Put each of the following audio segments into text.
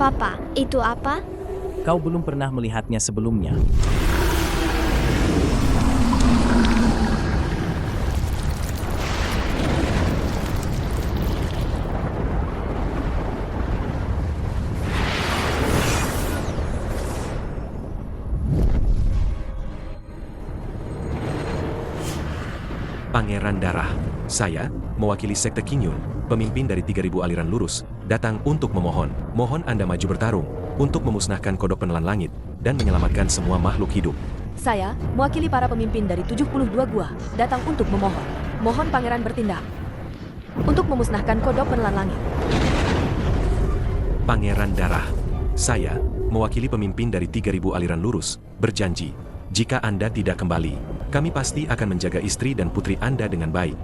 Papa, itu apa? Kau belum pernah melihatnya sebelumnya. Pangeran Darah. Saya, mewakili Sekte Qingyun, pemimpin dari 3000 aliran lurus, datang untuk memohon. Mohon Anda maju bertarung, untuk memusnahkan kodok penelan langit, dan menyelamatkan semua makhluk hidup. Saya, mewakili para pemimpin dari 72 gua, datang untuk memohon. Mohon Pangeran bertindak untuk memusnahkan kodok penelan langit. Pangeran Darah. Saya, mewakili pemimpin dari 3000 aliran lurus, berjanji, jika Anda tidak kembali, kami pasti akan menjaga istri dan putri Anda dengan baik.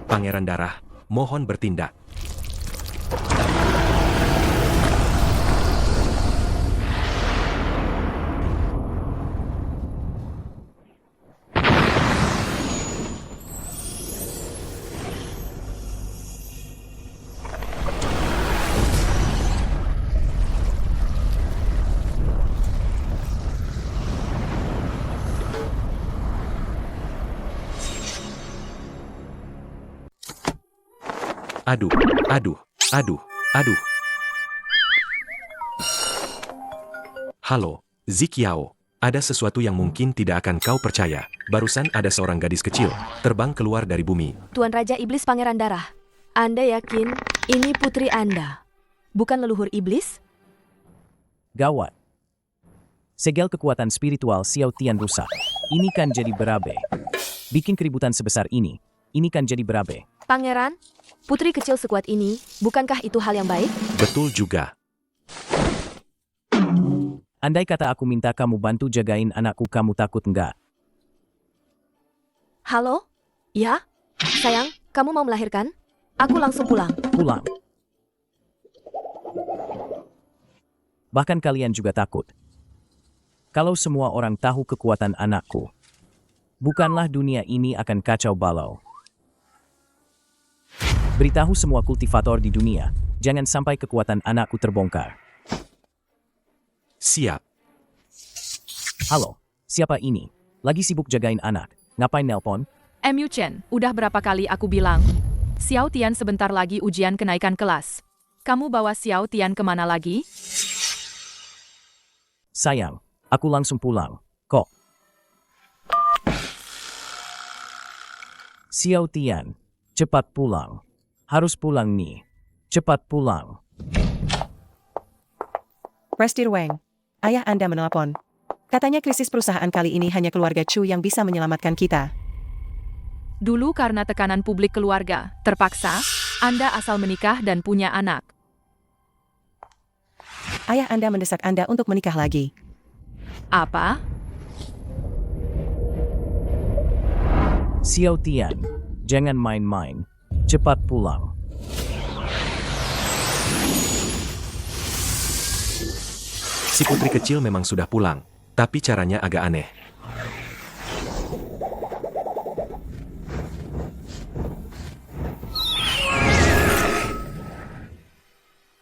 Pangeran Darah, mohon bertindak. Aduh, aduh, aduh, aduh. Halo, Ziqiao. Ada sesuatu yang mungkin tidak akan kau percaya. Barusan ada seorang gadis kecil, terbang keluar dari bumi. Tuan Raja Iblis Pangeran Darah, Anda yakin ini putri Anda? Bukan leluhur iblis? Gawat. Segel kekuatan spiritual Xiao Tian rusak. Ini kan jadi berabe. Bikin keributan sebesar ini kan jadi berabe. Pangeran, putri kecil sekuat ini, bukankah itu hal yang baik? Betul juga. Andai kata aku minta kamu bantu jagain anakku, kamu takut enggak? Halo? Ya? Sayang, kamu mau melahirkan? Aku langsung pulang. Pulang. Bahkan kalian juga takut. Kalau semua orang tahu kekuatan anakku, bukanlah dunia ini akan kacau balau. Beritahu semua kultivator di dunia, jangan sampai kekuatan anakku terbongkar. Siap. Halo, siapa ini? Lagi sibuk jagain anak. Ngapain nelpon? MU Chen, udah berapa kali aku bilang? Xiao Tian sebentar lagi ujian kenaikan kelas. Kamu bawa Xiao Tian kemana lagi? Sayang, aku langsung pulang. Kok? Xiao Tian, cepat pulang. Harus pulang nih. Cepat pulang. Prestir Wang, ayah Anda menelpon. Katanya krisis perusahaan kali ini hanya keluarga Chu yang bisa menyelamatkan kita. Dulu karena tekanan publik keluarga, terpaksa, Anda asal menikah dan punya anak. Ayah Anda mendesak Anda untuk menikah lagi. Apa? Xiao Tian, jangan main-main. Cepat pulang. Si putri kecil memang sudah pulang, tapi caranya agak aneh.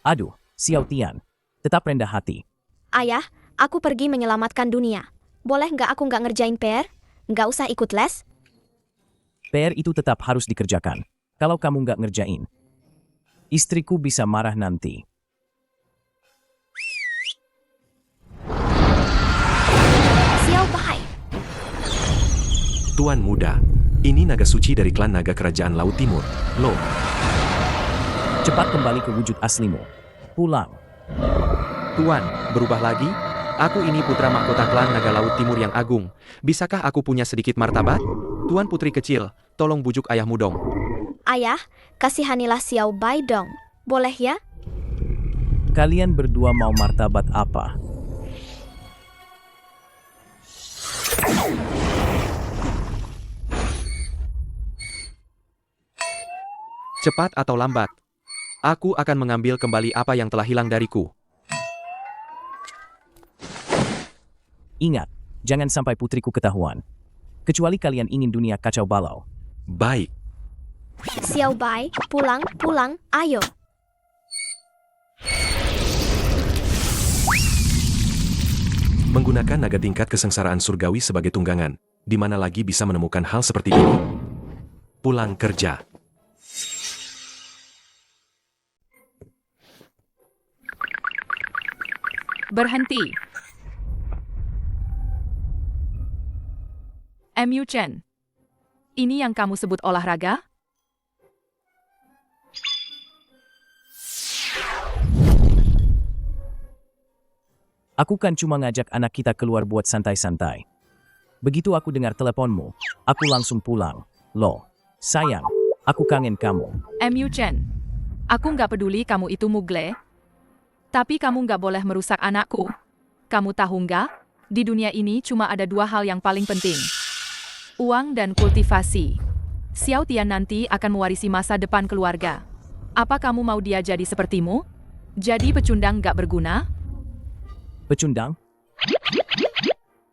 Aduh, Xiao Tian, tetap rendah hati. Ayah, aku pergi menyelamatkan dunia. Boleh nggak aku nggak ngerjain PR? Nggak usah ikut les? PR itu tetap harus dikerjakan. Kalau kamu nggak ngerjain, istriku bisa marah nanti. Xiao Bai. Tuan muda, ini naga suci dari klan naga kerajaan Laut Timur. Loh, Cepat kembali ke wujud aslimu. Pulang. Tuan, berubah lagi? Aku ini putra mahkota klan naga Laut Timur yang agung. Bisakah aku punya sedikit martabat? Tuan putri kecil, tolong bujuk ayahmu dong. Ayah, kasihanilah Xiao Bai dong. Boleh ya? Kalian berdua mau martabat apa? Cepat atau lambat, aku akan mengambil kembali apa yang telah hilang dariku. Ingat, jangan sampai putriku ketahuan. Kecuali kalian ingin dunia kacau balau. baik. Xiao Bai, pulang, ayo. Gunakan naga tingkat kesengsaraan surgawi sebagai tunggangan. Di mana lagi bisa menemukan hal seperti ini? Pulang kerja. Berhenti. MU Chen. Ini yang kamu sebut olahraga? Aku kan cuma ngajak anak kita keluar buat santai-santai. Begitu aku dengar teleponmu, aku langsung pulang. Loh, sayang, aku kangen kamu. MU Chen. Aku nggak peduli kamu itu mugle. Tapi kamu nggak boleh merusak anakku. Kamu tahu nggak? Di dunia ini cuma ada dua hal yang paling penting. Uang dan kultivasi. Xiao Tian nanti akan mewarisi masa depan keluarga. Apa kamu mau dia jadi sepertimu? Jadi pecundang nggak berguna? Pecundang?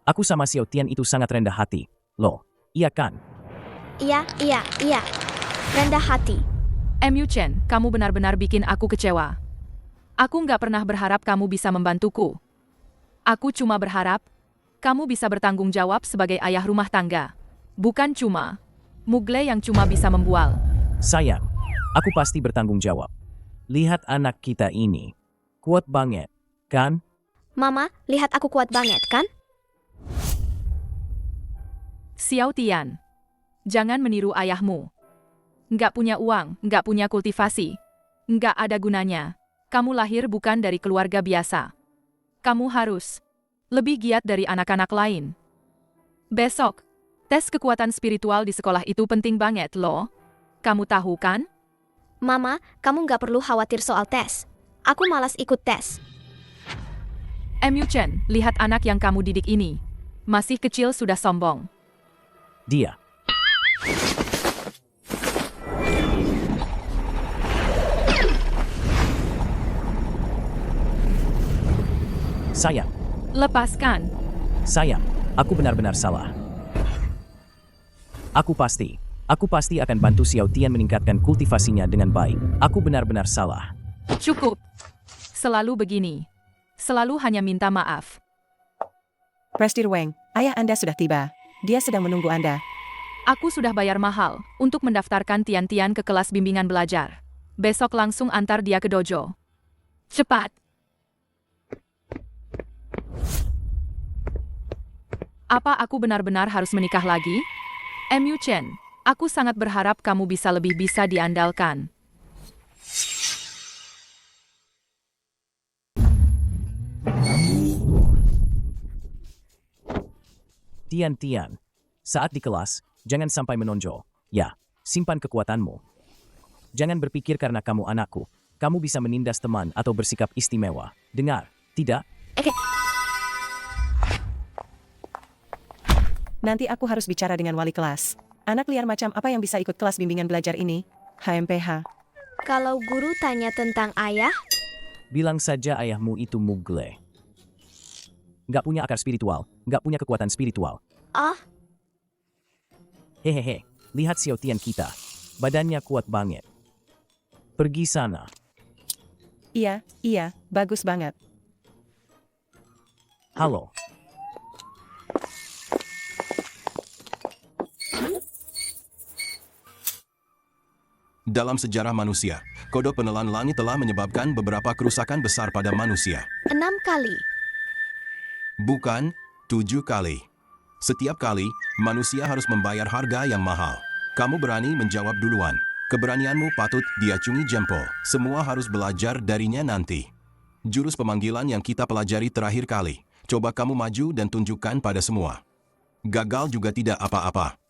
Aku sama Xiao Tian itu sangat rendah hati. Loh, iya kan? Iya. Rendah hati. MU Chen, kamu benar-benar bikin aku kecewa. Aku nggak pernah berharap kamu bisa membantuku. Aku cuma berharap kamu bisa bertanggung jawab sebagai ayah rumah tangga. Bukan cuma mugle yang cuma bisa membual. Sayang, aku pasti bertanggung jawab. Lihat anak kita ini. Kuat banget, kan? Mama, lihat aku kuat banget, kan? Xiao Tian, jangan meniru ayahmu. Nggak punya uang, nggak punya kultivasi. Nggak ada gunanya. Kamu lahir bukan dari keluarga biasa. Kamu harus lebih giat dari anak-anak lain. Besok, tes kekuatan spiritual di sekolah itu penting banget loh. Kamu tahu kan? Mama, kamu nggak perlu khawatir soal tes. Aku malas ikut tes. MU Chen, lihat anak yang kamu didik ini. Masih kecil sudah sombong. Dia. Sayang, Lepaskan. sayang, aku benar-benar salah. Aku pasti akan bantu Xiao Tian meningkatkan kultivasinya dengan baik. Aku benar-benar salah. Cukup. Selalu begini. Selalu hanya minta maaf. Prestir Wang, ayah Anda sudah tiba. Dia sedang menunggu Anda. Aku sudah bayar mahal untuk mendaftarkan Tian-Tian ke kelas bimbingan belajar. Besok langsung antar dia ke dojo. Cepat. Apa aku benar-benar harus menikah lagi? MU Chen, aku sangat berharap kamu bisa lebih bisa diandalkan. Tian-Tian, saat di kelas, jangan sampai menonjol. Ya, simpan kekuatanmu. Jangan berpikir karena kamu anakku, kamu bisa menindas teman atau bersikap istimewa. Dengar, tidak? Nanti aku harus bicara dengan wali kelas. Anak liar macam apa yang bisa ikut kelas bimbingan belajar ini? HMPH. Kalau guru tanya tentang ayah, Bilang saja ayahmu itu mugle. Nggak punya akar spiritual, nggak punya kekuatan spiritual. ah, Hehehe, lihat Xiao Tian kita. Badannya kuat banget. Pergi sana. Iya, bagus banget. Halo. Dalam sejarah manusia, kodok penelan langit telah menyebabkan beberapa kerusakan besar pada manusia. 6 kali. Bukan 7 kali. Setiap kali, manusia harus membayar harga yang mahal. Kamu berani menjawab duluan. Keberanianmu patut diacungi jempol. Semua harus belajar darinya nanti. Jurus pemanggilan yang kita pelajari terakhir kali. Coba kamu maju dan tunjukkan pada semua. Gagal juga tidak apa-apa.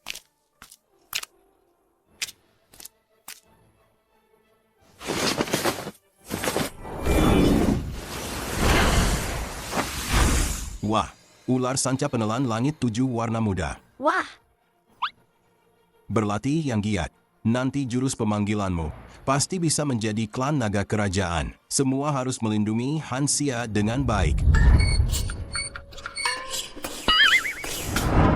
Wah, ular sanca penelan langit 7 warna muda. Wah, Berlatih yang giat. Nanti jurus pemanggilanmu pasti bisa menjadi klan naga kerajaan. Semua harus melindungi Hansia dengan baik.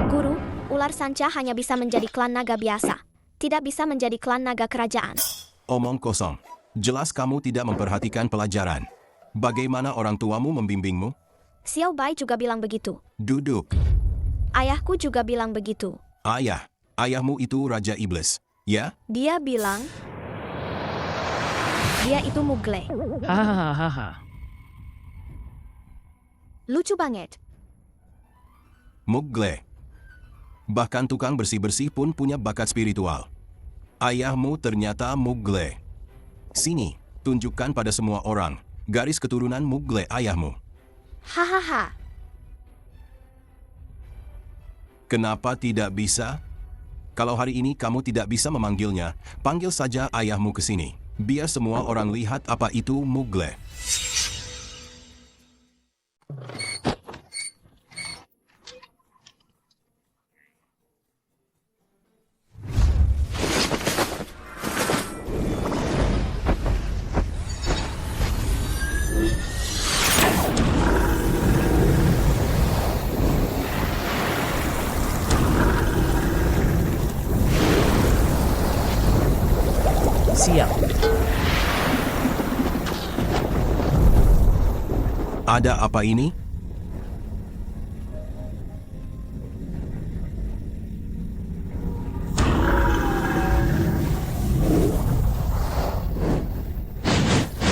guru, ular sanca hanya bisa menjadi klan naga biasa. Tidak bisa menjadi klan naga kerajaan. Omong kosong. Jelas kamu tidak memperhatikan pelajaran. Bagaimana orang tuamu membimbingmu? Xiao Bai juga bilang begitu. Duduk. Ayahku juga bilang begitu. Ayahmu itu Raja Iblis, ya? Dia bilang dia itu Mugle. Hahaha. Lucu banget. Mugle. Bahkan tukang bersih-bersih pun punya bakat spiritual. Ayahmu ternyata Mugle. Sini, tunjukkan pada semua orang garis keturunan Mugle ayahmu. Hahaha. Kenapa tidak bisa? Kalau hari ini kamu tidak bisa memanggilnya, panggil saja ayahmu ke sini. Biar semua orang lihat apa itu Mugle. Siap. Ada apa ini?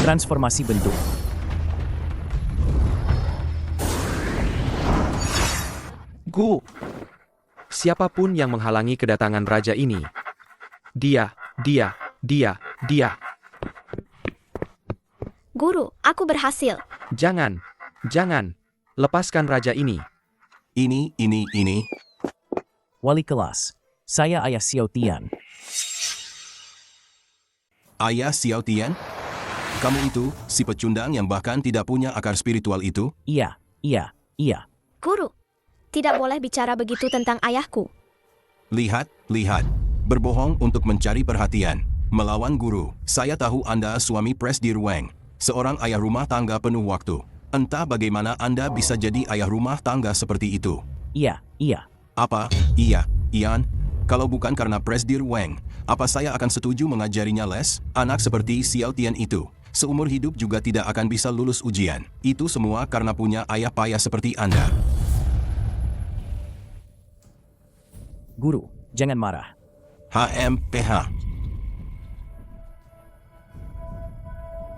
Transformasi bentuk. Siapapun yang menghalangi kedatangan raja ini. Dia. Guru, aku berhasil. Jangan. Lepaskan raja ini. Ini. Wali kelas. Saya Ayah Xiao Tian. Ayah Xiao Tian? Kamu itu, si pecundang yang bahkan tidak punya akar spiritual itu? Iya. Guru, tidak boleh bicara begitu tentang ayahku. Lihat. Berbohong untuk mencari perhatian. Melawan guru. Saya tahu Anda suami Presdir Wang. Seorang ayah rumah tangga penuh waktu. Entah bagaimana Anda bisa jadi ayah rumah tangga seperti itu. Iya. Apa? Iya, Ian. Kalau bukan karena Presdir Wang, apa saya akan setuju mengajarinya les? Anak seperti Xiao Tian itu, seumur hidup juga tidak akan bisa lulus ujian. Itu semua karena punya ayah payah seperti Anda. Guru, jangan marah. HMPH.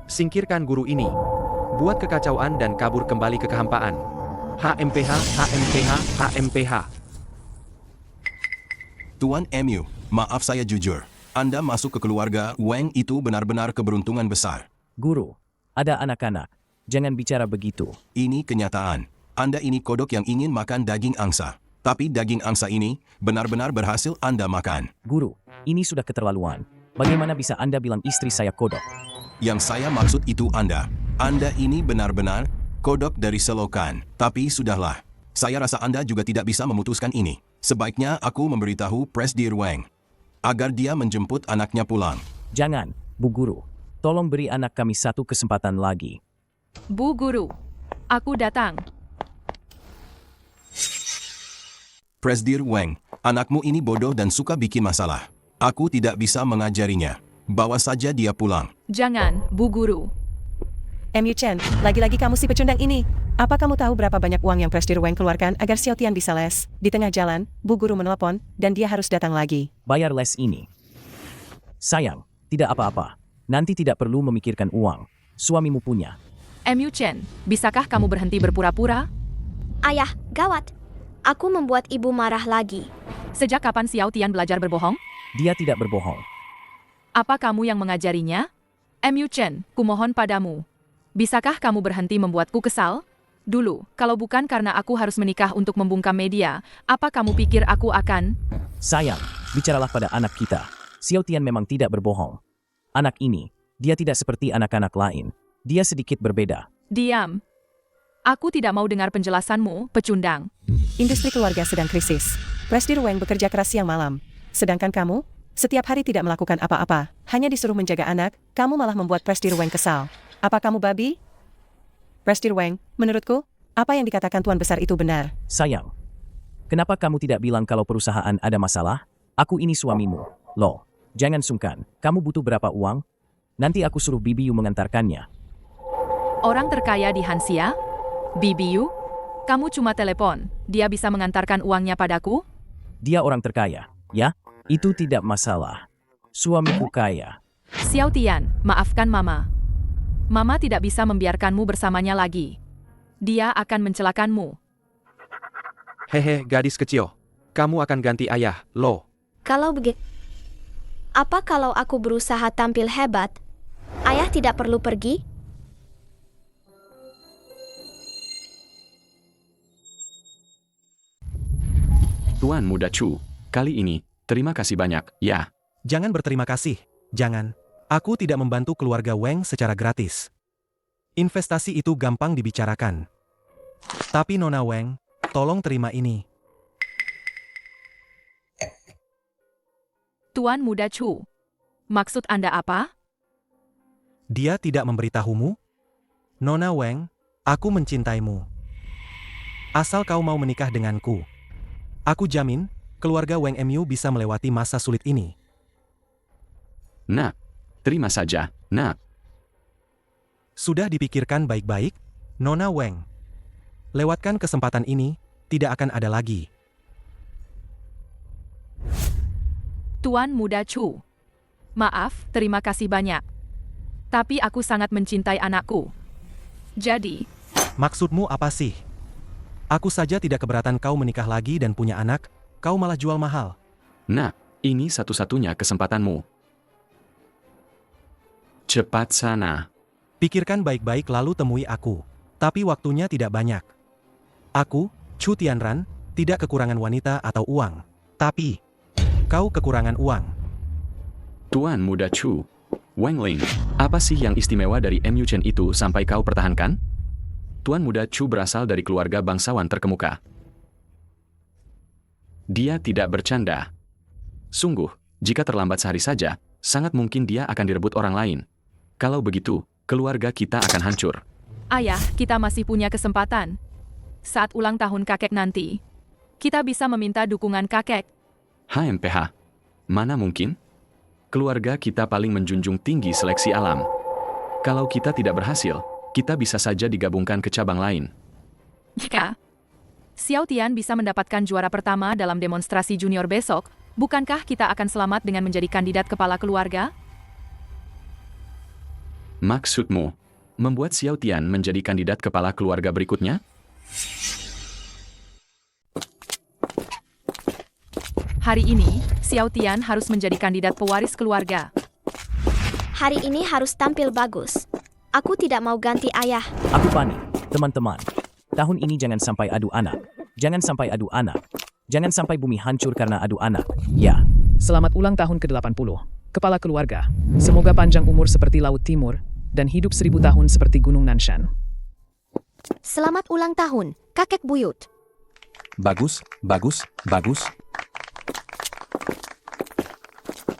Singkirkan guru ini. Buat kekacauan dan kabur kembali ke kehampaan. HMPH. Tuan Emu, maaf saya jujur. Anda masuk ke keluarga Wang itu benar-benar keberuntungan besar. Guru, ada anak-anak. Jangan bicara begitu. Ini kenyataan. Anda ini kodok yang ingin makan daging angsa. Tapi daging angsa ini benar-benar berhasil Anda makan. Guru, ini sudah keterlaluan. Bagaimana bisa Anda bilang istri saya kodok? Yang saya maksud itu Anda. Anda ini benar-benar kodok dari selokan. Tapi sudahlah. Saya rasa Anda juga tidak bisa memutuskan ini. Sebaiknya aku memberitahu Presdir Wang agar dia menjemput anaknya pulang. Jangan, Bu Guru. Tolong beri anak kami satu kesempatan lagi. Bu Guru, aku datang. Presdir Wang, anakmu ini bodoh dan suka bikin masalah. Aku tidak bisa mengajarinya. Bawa saja dia pulang. Jangan, Bu Guru. Mu Chen, lagi-lagi kamu si pecundang ini. Apa kamu tahu berapa banyak uang yang Presdir Wang keluarkan agar Xiao Tian bisa les? Di tengah jalan, Bu Guru menelepon, dan dia harus datang lagi. Bayar les ini. Sayang, tidak apa-apa. Nanti tidak perlu memikirkan uang. Suamimu punya. Mu Chen, bisakah kamu berhenti berpura-pura? Ayah, gawat. Aku membuat ibu marah lagi. Sejak kapan Xiao Tian belajar berbohong? Dia tidak berbohong. Apa kamu yang mengajarinya? Mu Chen, kumohon padamu. Bisakah kamu berhenti membuatku kesal? Dulu, kalau bukan karena aku harus menikah untuk membungkam media, apa kamu pikir aku akan? Sayang, bicaralah pada anak kita. Xiao Tian memang tidak berbohong. Anak ini, dia tidak seperti anak-anak lain. Dia sedikit berbeda. Diam. Aku tidak mau dengar penjelasanmu, pecundang. Industri keluarga sedang krisis. Presdir Wang bekerja keras siang malam. Sedangkan kamu, setiap hari tidak melakukan apa-apa. Hanya disuruh menjaga anak, kamu malah membuat Presdir Wang kesal. Apa kamu babi? Presdir Wang, menurutku, apa yang dikatakan Tuan Besar itu benar. Sayang, kenapa kamu tidak bilang kalau perusahaan ada masalah? Aku ini suamimu. Loh, jangan sungkan. Kamu butuh berapa uang? Nanti aku suruh Bibiu mengantarkannya. Orang terkaya di Hansia? Bibiu? Kamu cuma telepon, dia bisa mengantarkan uangnya padaku? Dia orang terkaya, ya? Itu tidak masalah. Suamiku kaya. Xiao Tian, maafkan Mama. Mama tidak bisa membiarkanmu bersamanya lagi. Dia akan mencelakanmu. Hehe, gadis kecil. Kamu akan ganti ayah, lo. Kalau begitu, apa kalau aku berusaha tampil hebat? Ayah tidak perlu pergi? Tuan Muda Chu, kali ini, terima kasih banyak, ya. Jangan berterima kasih, jangan. Aku tidak membantu keluarga Wang secara gratis. Investasi itu gampang dibicarakan. Tapi Nona Wang, tolong terima ini. Tuan Muda Chu, maksud Anda apa? Dia tidak memberitahumu? Nona Wang, aku mencintaimu. Asal kau mau menikah denganku. Aku jamin, keluarga Wang Mu bisa melewati masa sulit ini. Nak, terima saja, nak. Sudah dipikirkan baik-baik, Nona Wang. Lewatkan kesempatan ini, tidak akan ada lagi. Tuan Muda Chu, maaf, terima kasih banyak. Tapi aku sangat mencintai anakku. Jadi, Maksudmu apa sih? Aku saja tidak keberatan kau menikah lagi dan punya anak, kau malah jual mahal. Nak, ini satu-satunya kesempatanmu. Cepat sana. Pikirkan baik-baik lalu temui aku. Tapi waktunya tidak banyak. Aku, Chu Tianran, tidak kekurangan wanita atau uang. Tapi, kau kekurangan uang. Tuan Muda Chu, Wang Ling, apa sih yang istimewa dari Mu Chen itu sampai kau pertahankan? Tuan Muda Chu berasal dari keluarga bangsawan terkemuka. Dia tidak bercanda. Sungguh, jika terlambat sehari saja, sangat mungkin dia akan direbut orang lain. Kalau begitu, keluarga kita akan hancur. ayah, kita masih punya kesempatan. Saat ulang tahun kakek nanti, kita bisa meminta dukungan kakek. HMPH, mana mungkin? Keluarga kita paling menjunjung tinggi seleksi alam. Kalau kita tidak berhasil, kita bisa saja digabungkan ke cabang lain. Jika Xiao Tian bisa mendapatkan juara pertama dalam demonstrasi junior besok, bukankah kita akan selamat dengan menjadi kandidat kepala keluarga? Maksudmu, membuat Xiao Tian menjadi kandidat kepala keluarga berikutnya? Hari ini, Xiao Tian harus menjadi kandidat pewaris keluarga. Hari ini harus tampil bagus. Aku tidak mau ganti ayah. Aku panik, teman-teman. Tahun ini jangan sampai adu anak. Jangan sampai adu anak. Jangan sampai bumi hancur karena adu anak. Ya. Selamat ulang tahun ke-80, Kepala Keluarga. Semoga panjang umur seperti Laut Timur, dan hidup 1000 tahun seperti Gunung Nanshan. Selamat ulang tahun, kakek buyut. Bagus, bagus, bagus.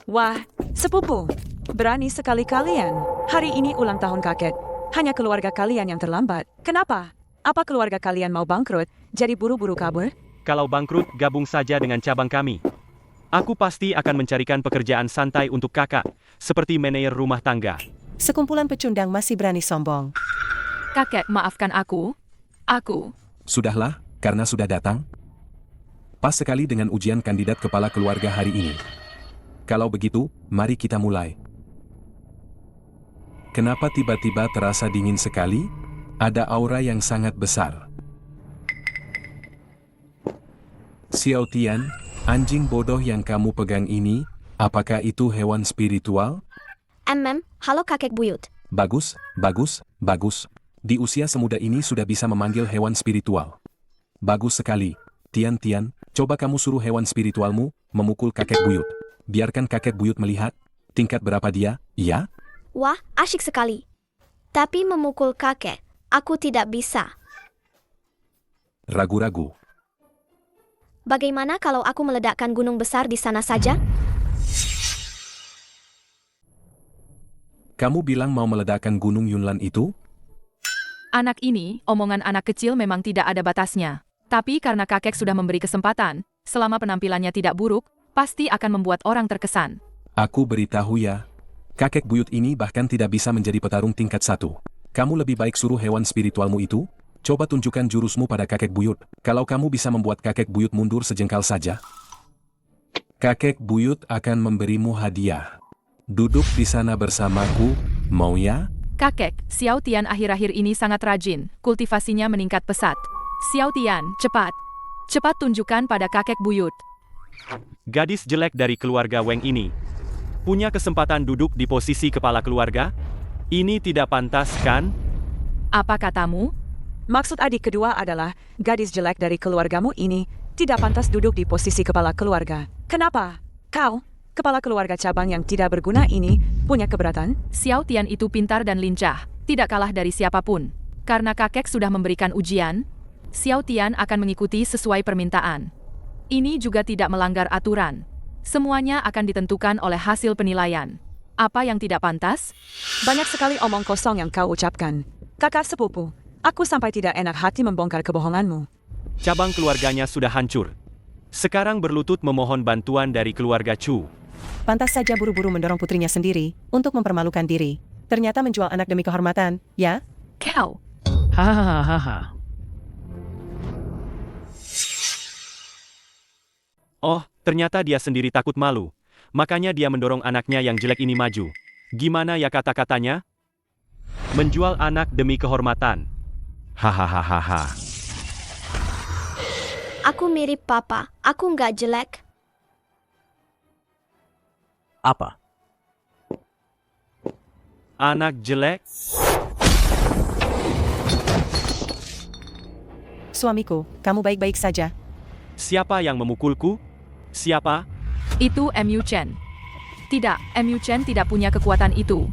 Wah, sepupu. Berani sekali kalian. Hari ini ulang tahun kakek. Hanya keluarga kalian yang terlambat. Kenapa? Apa keluarga kalian mau bangkrut, jadi buru-buru kabur? Kalau bangkrut, gabung saja dengan cabang kami. Aku pasti akan mencarikan pekerjaan santai untuk kakak, seperti manajer rumah tangga. Sekumpulan pecundang masih berani sombong. Kakek, maafkan aku. Aku. Sudahlah, karena sudah datang. Pas sekali dengan ujian kandidat kepala keluarga hari ini. Kalau begitu, mari kita mulai. Kenapa tiba-tiba terasa dingin sekali? Ada aura yang sangat besar. Xiao Tian, anjing bodoh yang kamu pegang ini, apakah itu hewan spiritual? Halo kakek buyut. Bagus, bagus, bagus. Di usia semuda ini sudah bisa memanggil hewan spiritual. Bagus sekali. Tian, coba kamu suruh hewan spiritualmu memukul kakek buyut. Biarkan kakek buyut melihat tingkat berapa dia, ya? Wah, asyik sekali. Tapi memukul kakek, aku tidak bisa. Ragu-ragu. Bagaimana kalau aku meledakkan gunung besar di sana saja? Kamu bilang mau meledakkan gunung Yunlan itu? Anak ini, omongan anak kecil memang tidak ada batasnya. Tapi karena kakek sudah memberi kesempatan, selama penampilannya tidak buruk, pasti akan membuat orang terkesan. Aku beritahu ya, kakek buyut ini bahkan tidak bisa menjadi petarung tingkat 1. Kamu lebih baik suruh hewan spiritualmu itu Coba tunjukkan jurusmu pada kakek buyut. Kalau kamu bisa membuat kakek buyut mundur sejengkal saja, kakek buyut akan memberimu hadiah. Duduk di sana bersamaku, mau ya? Kakek, Xiao Tian akhir-akhir ini sangat rajin, kultivasinya meningkat pesat. Xiao Tian, cepat. Cepat tunjukkan pada kakek buyut. Gadis jelek dari keluarga Wang ini punya kesempatan duduk di posisi kepala keluarga? Ini tidak pantas, kan? Apa katamu? Maksud adik kedua adalah, gadis jelek dari keluargamu ini tidak pantas duduk di posisi kepala keluarga. Kenapa? Kau, kepala keluarga cabang yang tidak berguna ini, punya keberatan? Xiao Tian itu pintar dan lincah, tidak kalah dari siapapun. Karena kakek sudah memberikan ujian, Xiao Tian akan mengikuti sesuai permintaan. Ini juga tidak melanggar aturan. Semuanya akan ditentukan oleh hasil penilaian. Apa yang tidak pantas? Banyak sekali omong kosong yang kau ucapkan. Kakak sepupu, aku sampai tidak enak hati membongkar kebohonganmu. Cabang keluarganya sudah hancur. Sekarang berlutut memohon bantuan dari keluarga Chu. Pantas saja buru-buru mendorong putrinya sendiri untuk mempermalukan diri. Ternyata menjual anak demi kehormatan, ya? Kau. Hahaha. Oh, ternyata dia sendiri takut malu. Makanya dia mendorong anaknya yang jelek ini maju. Gimana ya kata-katanya? Menjual anak demi kehormatan. Hahaha. Aku mirip papa, aku nggak jelek. Apa? Anak jelek? Suamiku, kamu baik-baik saja. Siapa yang memukulku? Siapa? Itu Mu Chen. Tidak, Mu Chen tidak punya kekuatan itu.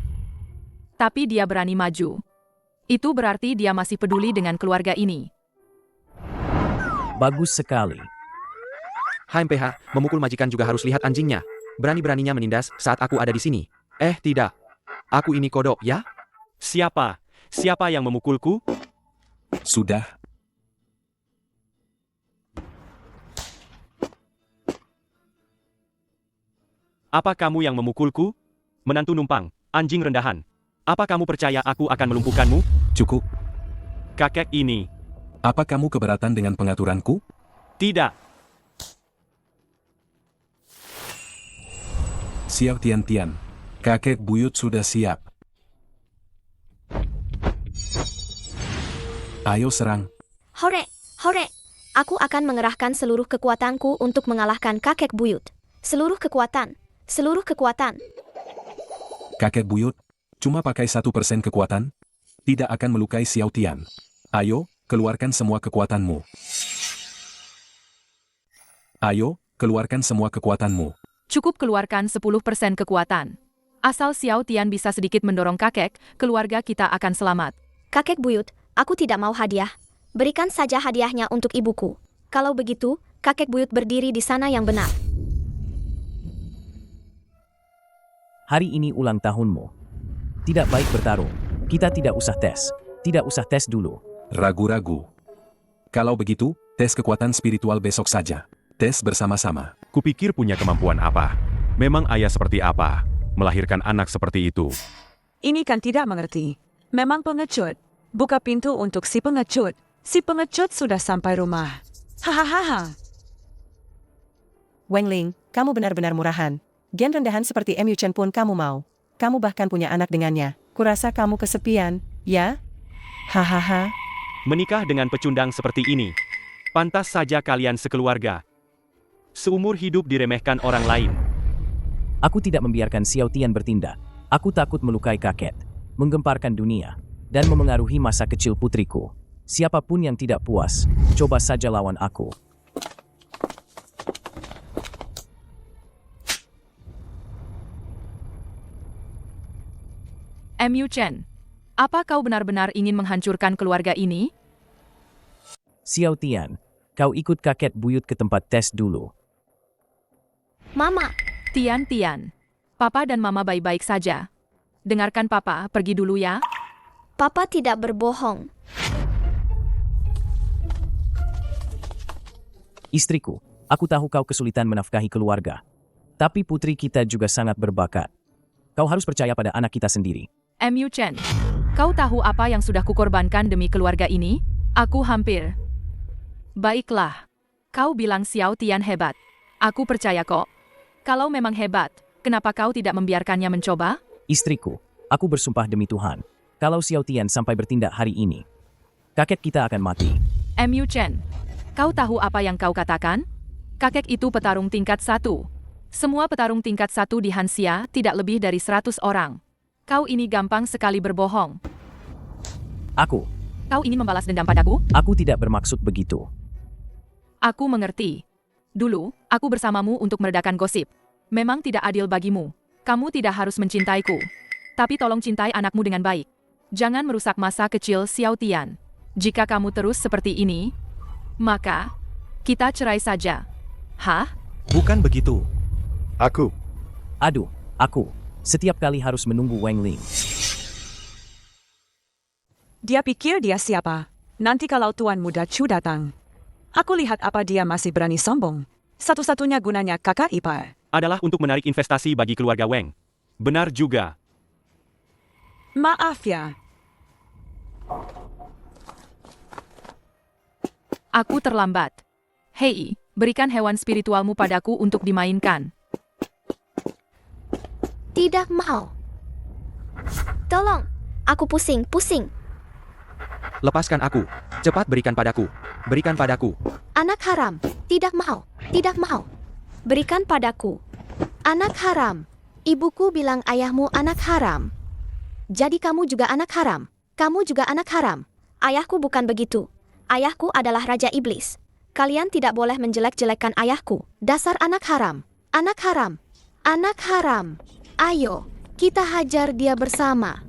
Tapi dia berani maju. Itu berarti dia masih peduli dengan keluarga ini. Bagus sekali. HMPH, memukul majikan juga harus lihat anjingnya. Berani-beraninya menindas saat aku ada di sini. Tidak. Aku ini kodok, ya? Siapa? Siapa yang memukulku? Sudah. Apa kamu yang memukulku? Menantu numpang, anjing rendahan. Apa kamu percaya aku akan melumpuhkanmu? Cukup. Kakek ini. Apa kamu keberatan dengan pengaturanku? Tidak. Xiao Tian, kakek buyut sudah siap. Ayo serang. Hore, hore. Aku akan mengerahkan seluruh kekuatanku untuk mengalahkan kakek buyut. Seluruh kekuatan. Seluruh kekuatan. Kakek buyut, cuma pakai 1% kekuatan? Tidak akan melukai Xiao Tian. Ayo, keluarkan semua kekuatanmu. Ayo, keluarkan semua kekuatanmu. Cukup keluarkan 10% kekuatan. Asal Xiao Tian bisa sedikit mendorong kakek, keluarga kita akan selamat. Kakek buyut, aku tidak mau hadiah. Berikan saja hadiahnya untuk ibuku. Kalau begitu, kakek buyut berdiri di sana yang benar. Hari ini ulang tahunmu. Tidak baik bertarung. Kita tidak usah tes. Tidak usah tes dulu. Ragu-ragu. Kalau begitu, tes kekuatan spiritual besok saja. Tes bersama-sama. Kupikir punya kemampuan apa? Memang ayah seperti apa? Melahirkan anak seperti itu. Ini kan tidak mengerti. Memang pengecut. Buka pintu untuk si pengecut. Si pengecut sudah sampai rumah. Hahaha. Wengling, kamu benar-benar murahan. Gen rendahan seperti Mu Chen pun kamu mau. Kamu bahkan punya anak dengannya. Kurasa kamu kesepian, ya? Hahaha. Menikah dengan pecundang seperti ini. Pantas saja kalian sekeluarga. Seumur hidup diremehkan orang lain. Aku tidak membiarkan Xiao Tian bertindak. Aku takut melukai kakek, menggemparkan dunia, dan memengaruhi masa kecil putriku. Siapapun yang tidak puas, coba saja lawan aku. Mu Chen, apa kau benar-benar ingin menghancurkan keluarga ini? Xiao Tian, kau ikut kakek buyut ke tempat tes dulu. Mama. Tian, Papa dan Mama baik-baik saja. Dengarkan Papa, pergi dulu ya. Papa tidak berbohong. Istriku, aku tahu kau kesulitan menafkahi keluarga. Tapi putri kita juga sangat berbakat. Kau harus percaya pada anak kita sendiri. Mu Chen, kau tahu apa yang sudah kukorbankan demi keluarga ini? Aku hampir. Baiklah. Kau bilang Xiao Tian hebat. Aku percaya kok. Kalau memang hebat, kenapa kau tidak membiarkannya mencoba? Istriku, aku bersumpah demi Tuhan. Kalau Xiao Tian sampai bertindak hari ini, kakek kita akan mati. Mu Chen, kau tahu apa yang kau katakan? Kakek itu petarung tingkat 1. Semua petarung tingkat 1 di Hanxia tidak lebih dari 100 orang. Kau ini gampang sekali berbohong. Kau ini membalas dendam padaku? Aku tidak bermaksud begitu. Aku mengerti. Dulu, aku bersamamu untuk meredakan gosip. Memang tidak adil bagimu. Kamu tidak harus mencintaiku. Tapi tolong cintai anakmu dengan baik. Jangan merusak masa kecil Xiao Tian. Jika kamu terus seperti ini, maka kita cerai saja. Hah? Bukan begitu. Aduh, aku. Setiap kali harus menunggu Wang Ling. Dia pikir dia siapa? Nanti kalau Tuan Muda Chu datang. Aku lihat apa dia masih berani sombong. Satu-satunya gunanya kakak ipar adalah untuk menarik investasi bagi keluarga Wang. Benar juga. Maaf ya. Aku terlambat. Hei, berikan hewan spiritualmu padaku untuk dimainkan. Tidak mau. Tolong, aku pusing. Lepaskan aku. Cepat berikan padaku. Berikan padaku. Anak haram, tidak mau. Berikan padaku. Anak haram. Ibuku bilang ayahmu anak haram. Jadi kamu juga anak haram. Kamu juga anak haram. Ayahku bukan begitu. Ayahku adalah Raja Iblis. Kalian tidak boleh menjelek-jelekkan ayahku. Dasar anak haram. Anak haram. Anak haram. Ayo, kita hajar dia bersama.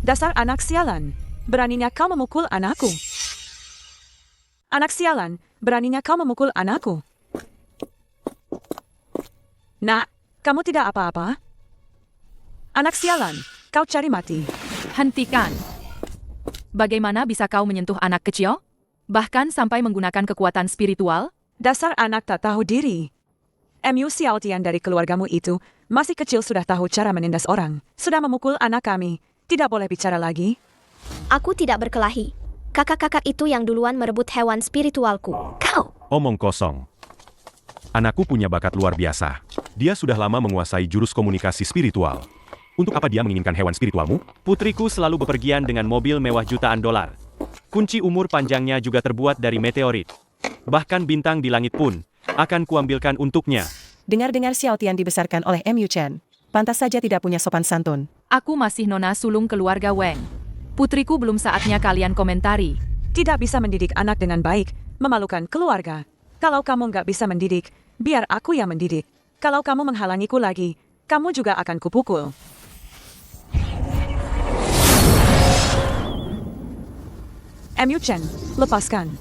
Dasar anak sialan. Beraninya kau memukul anakku. Anak sialan, beraninya kau memukul anakku. Nak, kamu tidak apa-apa? Anak sialan, kau cari mati. Hentikan. Bagaimana bisa kau menyentuh anak kecil? Bahkan sampai menggunakan kekuatan spiritual? Dasar anak tak tahu diri. Mu Xiao Tian dari keluargamu itu masih kecil sudah tahu cara menindas orang. Sudah memukul anak kami. Tidak boleh bicara lagi. Aku tidak berkelahi. Kakak-kakak itu yang duluan merebut hewan spiritualku. Kau! Omong kosong. Anakku punya bakat luar biasa. Dia sudah lama menguasai jurus komunikasi spiritual. Untuk apa dia menginginkan hewan spiritualmu? Putriku selalu bepergian dengan mobil mewah jutaan dolar. Kunci umur panjangnya juga terbuat dari meteorit. Bahkan bintang di langit pun akan kuambilkan untuknya. Dengar-dengar Xiao Tian dibesarkan oleh Mu Chen. Pantas saja tidak punya sopan santun. Aku masih nona sulung keluarga Wang. Putriku belum saatnya kalian komentari. Tidak bisa mendidik anak dengan baik, memalukan keluarga. Kalau kamu nggak bisa mendidik, biar aku yang mendidik. Kalau kamu menghalangiku lagi, kamu juga akan kupukul. Mu Chen, lepaskan.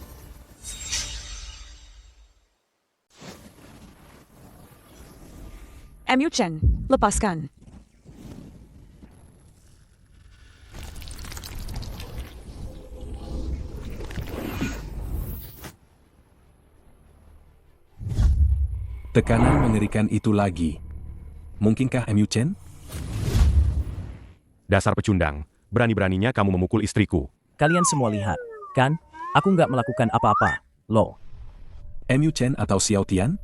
Mu Chen, lepaskan. Tekanan mengerikan itu lagi. Mungkinkah Mu Chen? Dasar pecundang, berani-beraninya kamu memukul istriku. Kalian semua lihat, kan? Aku nggak melakukan apa-apa. Loh. Mu Chen atau Xiao Tian?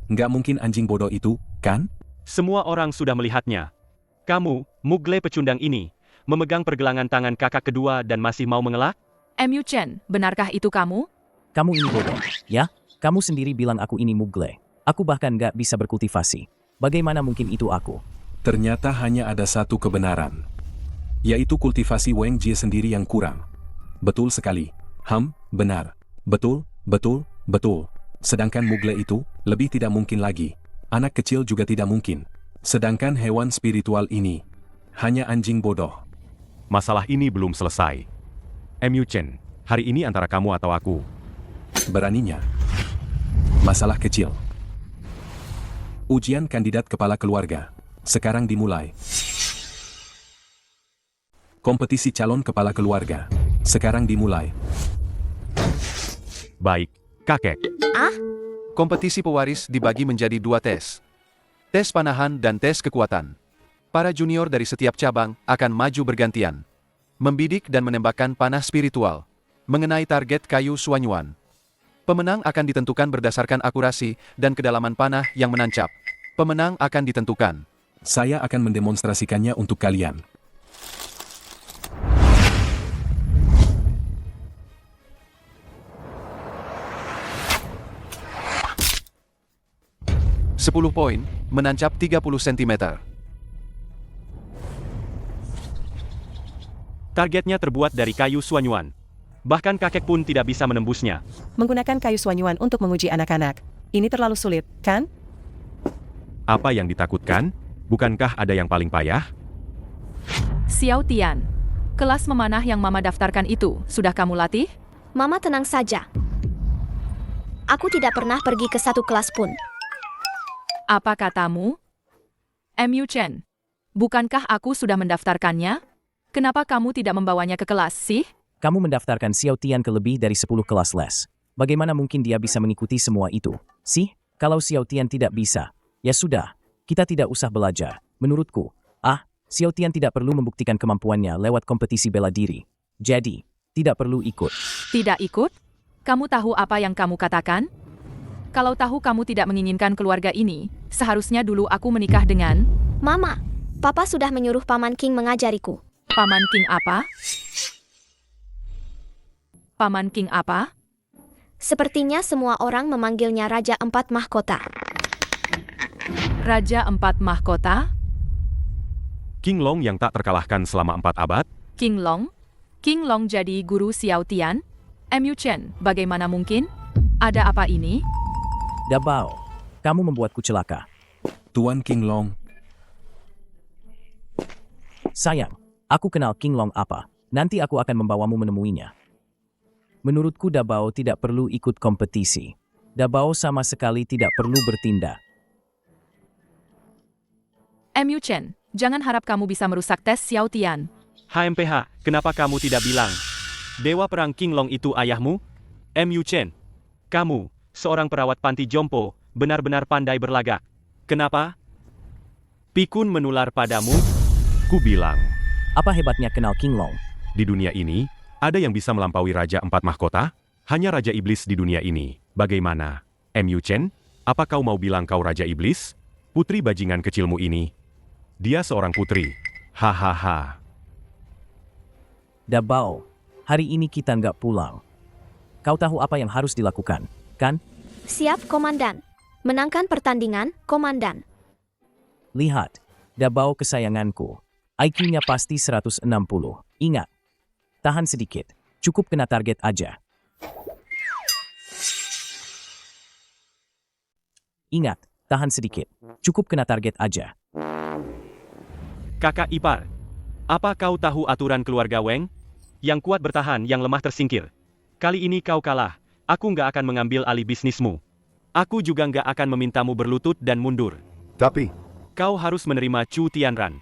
Nggak mungkin anjing bodoh itu, kan? Semua orang sudah melihatnya. Kamu, Mugle pecundang ini, memegang pergelangan tangan kakak kedua dan masih mau mengelak? Mu Chen, benarkah itu kamu? Kamu ini bodoh, ya? Kamu sendiri bilang aku ini Mugle. Aku bahkan nggak bisa berkultivasi. Bagaimana mungkin itu aku? Ternyata hanya ada satu kebenaran. Yaitu kultivasi Wang Jie sendiri yang kurang. Betul sekali. Benar. Betul. Sedangkan Mugle itu, lebih tidak mungkin lagi. Anak kecil juga tidak mungkin. Sedangkan hewan spiritual ini, hanya anjing bodoh. Masalah ini belum selesai. Mu Chen, hari ini antara kamu atau aku. Beraninya. Masalah kecil. Ujian kandidat kepala keluarga. Sekarang dimulai. Kompetisi calon kepala keluarga. Sekarang dimulai. Baik, kakek. Kompetisi pewaris dibagi menjadi 2 tes. Tes panahan dan tes kekuatan. Para junior dari setiap cabang akan maju bergantian. Membidik dan menembakkan panah spiritual. Mengenai target kayu suanyuan. Pemenang akan ditentukan berdasarkan akurasi dan kedalaman panah yang menancap. Pemenang akan ditentukan. Saya akan mendemonstrasikannya untuk kalian. Sepuluh poin, menancap 30 cm. Targetnya terbuat dari kayu suanyuan. Bahkan kakek pun tidak bisa menembusnya. Menggunakan kayu suanyuan untuk menguji anak-anak. Ini terlalu sulit, kan? Apa yang ditakutkan? Bukankah ada yang paling payah? Xiao Tian, kelas memanah yang Mama daftarkan itu, sudah kamu latih? Mama tenang saja. Aku tidak pernah pergi ke satu kelas pun. Apa katamu? Mu Chen, bukankah aku sudah mendaftarkannya? Kenapa kamu tidak membawanya ke kelas sih? Kamu mendaftarkan Xiao Tian ke lebih dari 10 kelas les. Bagaimana mungkin dia bisa mengikuti semua itu? Sih, kalau Xiao Tian tidak bisa, ya sudah, kita tidak usah belajar. Menurutku, Xiao Tian tidak perlu membuktikan kemampuannya lewat kompetisi bela diri. Jadi, tidak perlu ikut. Tidak ikut? Kamu tahu apa yang kamu katakan? Kalau tahu kamu tidak menginginkan keluarga ini, seharusnya dulu aku menikah dengan... Mama, Papa sudah menyuruh Paman King mengajariku. Paman King apa? Paman King apa? Sepertinya semua orang memanggilnya Raja 4 Mahkota. Raja 4 Mahkota? King Long yang tak terkalahkan selama 4 abad? King Long? King Long jadi guru Xiao Tian? Mu Chen, bagaimana mungkin? Ada apa ini? Dabao, kamu membuatku celaka. Tuan King Long. Sayang, aku kenal King Long apa. Nanti aku akan membawamu menemuinya. Menurutku Dabao tidak perlu ikut kompetisi. Dabao sama sekali tidak perlu bertindak. Mu Chen, jangan harap kamu bisa merusak tes Xiao Tian. HMPH, kenapa kamu tidak bilang? Dewa perang King Long itu ayahmu? Mu Chen, kamu, seorang perawat panti jompo, benar-benar pandai berlagak. Kenapa? Pikun menular padamu? Ku bilang, apa hebatnya kenal King Long? di dunia ini, ada yang bisa melampaui Raja 4 Mahkota? Hanya Raja Iblis di dunia ini. Bagaimana? Mu Chen, apa kau mau bilang kau Raja Iblis? Putri bajingan kecilmu ini. Dia seorang putri. Hahaha. Dabao, hari ini kita nggak pulang. Kau tahu apa yang harus dilakukan, kan? Siap, Komandan. Menangkan pertandingan, Komandan. Lihat, Dabao kesayanganku. IQ-nya pasti 160. Ingat, tahan sedikit. Cukup kena target aja. Ingat, tahan sedikit. Cukup kena target aja. Kakak ipar, apa kau tahu aturan keluarga Weng? Yang kuat bertahan, yang lemah tersingkir. Kali ini kau kalah, aku nggak akan mengambil alih bisnismu. Aku juga nggak akan memintamu berlutut dan mundur. Tapi, kau harus menerima Chu Tianran.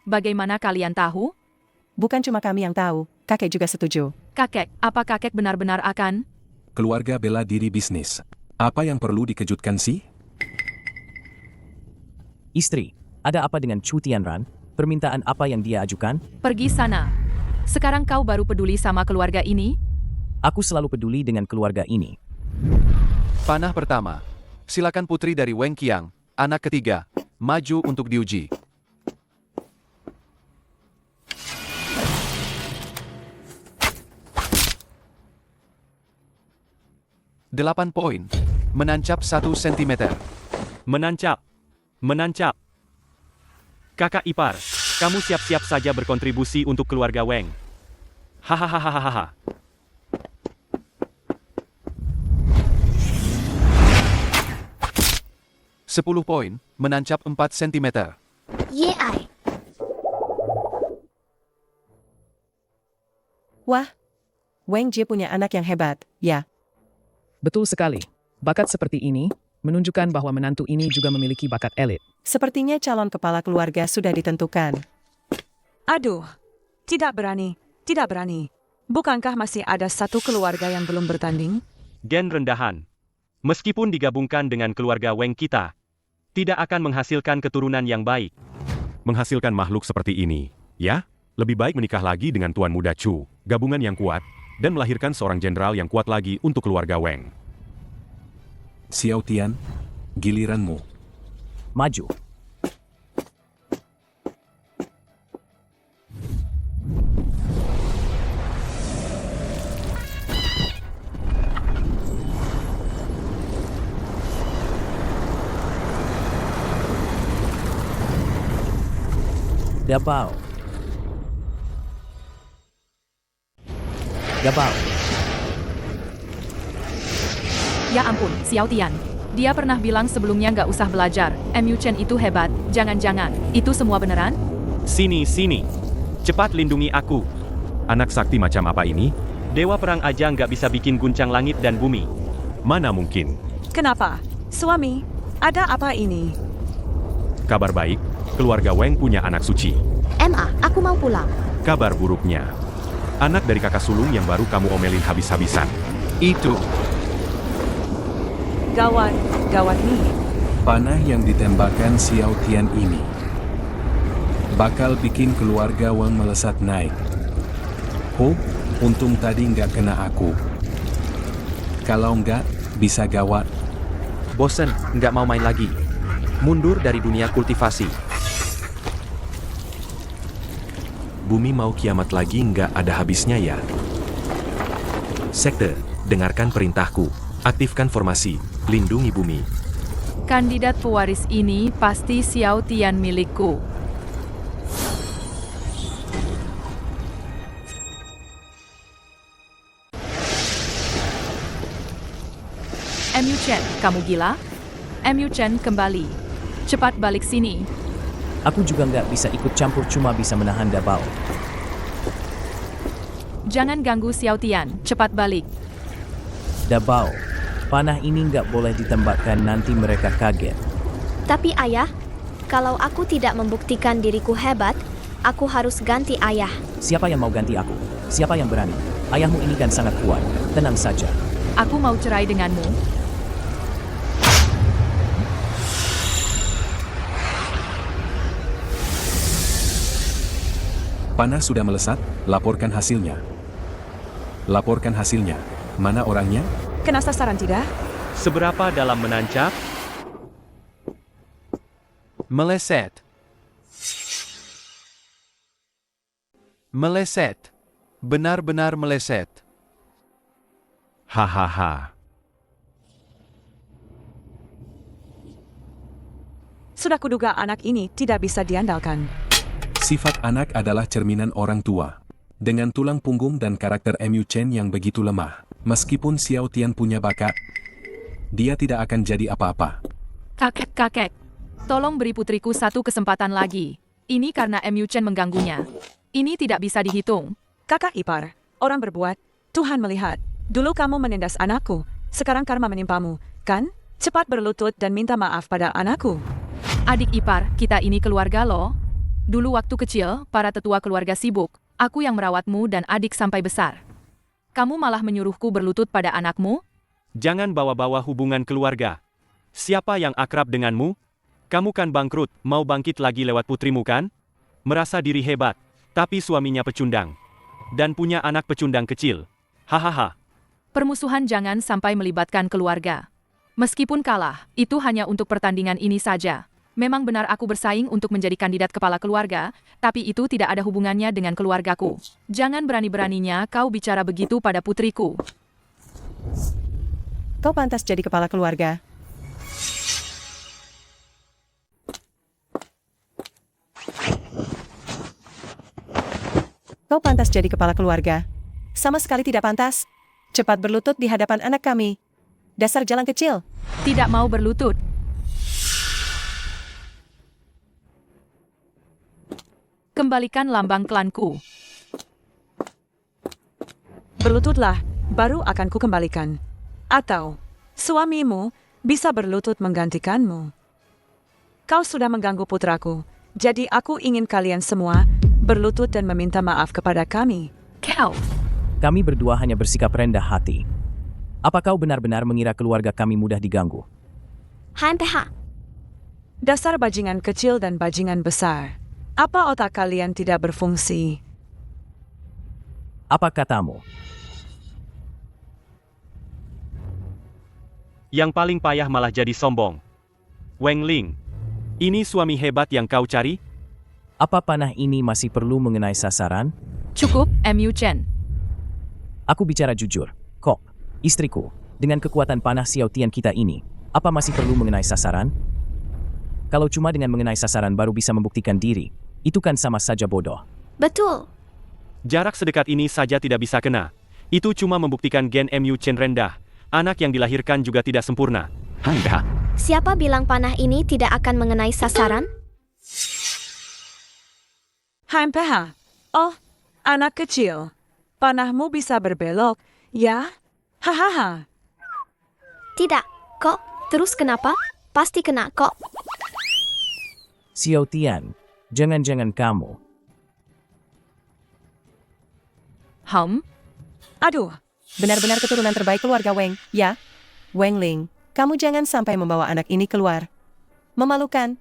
Bagaimana kalian tahu? Bukan cuma kami yang tahu, kakek juga setuju. Kakek, apa kakek benar-benar akan? Keluarga bela diri bisnis. Apa yang perlu dikejutkan sih? Istri, ada apa dengan Chu Tianran? Permintaan apa yang dia ajukan? Pergi sana. Sekarang kau baru peduli sama keluarga ini? Aku selalu peduli dengan keluarga ini. Panah pertama. Silakan putri dari Weng Qiang, anak ketiga, maju untuk diuji. Delapan poin. Menancap 1 cm. Menancap. Menancap. Kakak ipar, kamu siap-siap saja berkontribusi untuk keluarga Weng. Hahaha. 10 poin, menancap 4 cm. Yeay. Wah, Weng Jie punya anak yang hebat, ya. Betul sekali. Bakat seperti ini menunjukkan bahwa menantu ini juga memiliki bakat elit. Sepertinya calon kepala keluarga sudah ditentukan. Aduh, tidak berani, tidak berani. Bukankah masih ada satu keluarga yang belum bertanding? Gen rendahan. Meskipun digabungkan dengan keluarga Wang kita, tidak akan menghasilkan keturunan yang baik. Menghasilkan makhluk seperti ini, ya? Lebih baik menikah lagi dengan Tuan Muda Chu, gabungan yang kuat, dan melahirkan seorang jenderal yang kuat lagi untuk keluarga Wang. Xiao Tian, giliranmu. Maju. Dabao. Dabao. Ya ampun, Xiao Tian. Dia pernah bilang sebelumnya nggak usah belajar. MU Chen itu hebat. Jangan-jangan, itu semua beneran? Sini. Cepat lindungi aku. Anak sakti macam apa ini? Dewa perang aja nggak bisa bikin guncang langit dan bumi. Mana mungkin? Kenapa? Suami, ada apa ini? Kabar baik, keluarga Wang punya anak suci. Emma, aku mau pulang. Kabar buruknya, anak dari kakak sulung yang baru kamu omelin habis-habisan. Itu. Gawat nih. Panah yang ditembakkan Xiao Tian ini bakal bikin keluarga Wang melesat naik. Untung tadi nggak kena aku. Kalau nggak, bisa gawat. Bosen, nggak mau main lagi. Mundur dari dunia kultivasi. Bumi mau kiamat lagi nggak ada habisnya ya. Sekte, dengarkan perintahku. Aktifkan formasi, lindungi bumi. Kandidat pewaris ini pasti Xiao Tian milikku. MU Chen, kamu gila? MU Chen kembali. Cepat balik sini. Aku juga nggak bisa ikut campur, cuma bisa menahan Dabao. Jangan ganggu Xiao Tian, cepat balik. Dabao, panah ini nggak boleh ditembakkan, nanti mereka kaget. Tapi ayah, kalau aku tidak membuktikan diriku hebat, aku harus ganti ayah. Siapa yang mau ganti aku? Siapa yang berani? Ayahmu ini kan sangat kuat. Tenang saja. Aku mau cerai denganmu. Panah sudah melesat, laporkan hasilnya. Laporkan hasilnya. Mana orangnya? Kena sasaran tidak? Seberapa dalam menancap? Meleset. Meleset. Benar-benar meleset. Hahaha. Sudah kuduga anak ini tidak bisa diandalkan. Sifat anak adalah cerminan orang tua. Dengan tulang punggung dan karakter MU Chen yang begitu lemah, meskipun Xiao Tian punya bakat, dia tidak akan jadi apa-apa. Kakek, tolong beri putriku satu kesempatan lagi. Ini karena MU Chen mengganggunya. Ini tidak bisa dihitung. Kakak ipar, orang berbuat, Tuhan melihat. Dulu kamu menindas anakku, sekarang karma menimpamu, kan? Cepat berlutut dan minta maaf pada anakku. Adik ipar, kita ini keluarga loh. Dulu waktu kecil, para tetua keluarga sibuk. Aku yang merawatmu dan adik sampai besar. Kamu malah menyuruhku berlutut pada anakmu? Jangan bawa-bawa hubungan keluarga. Siapa yang akrab denganmu? Kamu kan bangkrut, mau bangkit lagi lewat putrimu kan? Merasa diri hebat, tapi suaminya pecundang. Dan punya anak pecundang kecil. Hahaha. Permusuhan jangan sampai melibatkan keluarga. Meskipun kalah, itu hanya untuk pertandingan ini saja. Memang benar aku bersaing untuk menjadi kandidat kepala keluarga, tapi itu tidak ada hubungannya dengan keluargaku. Jangan berani-beraninya kau bicara begitu pada putriku. Kau pantas jadi kepala keluarga. Kau pantas jadi kepala keluarga. Sama sekali tidak pantas. Cepat berlutut di hadapan anak kami. Dasar jalan kecil. Tidak mau berlutut. Kembalikan lambang klanku. Berlututlah, baru akan kukembalikan. Atau, suamimu bisa berlutut menggantikanmu. Kau sudah mengganggu putraku, jadi aku ingin kalian semua berlutut dan meminta maaf kepada kami. Kau. Kami berdua hanya bersikap rendah hati. Apa kau benar-benar mengira keluarga kami mudah diganggu? HMPH. Dasar bajingan kecil dan bajingan besar. Apa otak kalian tidak berfungsi? Apa katamu? Yang paling payah malah jadi sombong. Weng Ling, ini suami hebat yang kau cari? Apa panah ini masih perlu mengenai sasaran? Cukup, MU Chen. Aku bicara jujur. Kok, istriku, dengan kekuatan panah Xiao Tian kita ini, apa masih perlu mengenai sasaran? Kalau cuma dengan mengenai sasaran baru bisa membuktikan diri, itu kan sama saja bodoh. Betul. Jarak sedekat ini saja tidak bisa kena. Itu cuma membuktikan gen MU Chen rendah. Anak yang dilahirkan juga tidak sempurna. Hangga. Siapa bilang panah ini tidak akan mengenai sasaran? HMPH. Oh, anak kecil. Panahmu bisa berbelok, ya? Hahaha. Tidak. Kok? Terus kenapa? Pasti kena kok. Xiao Tian, jangan-jangan kamu. Aduh. Benar-benar keturunan terbaik keluarga Weng, ya? Weng Ling, kamu jangan sampai membawa anak ini keluar. Memalukan.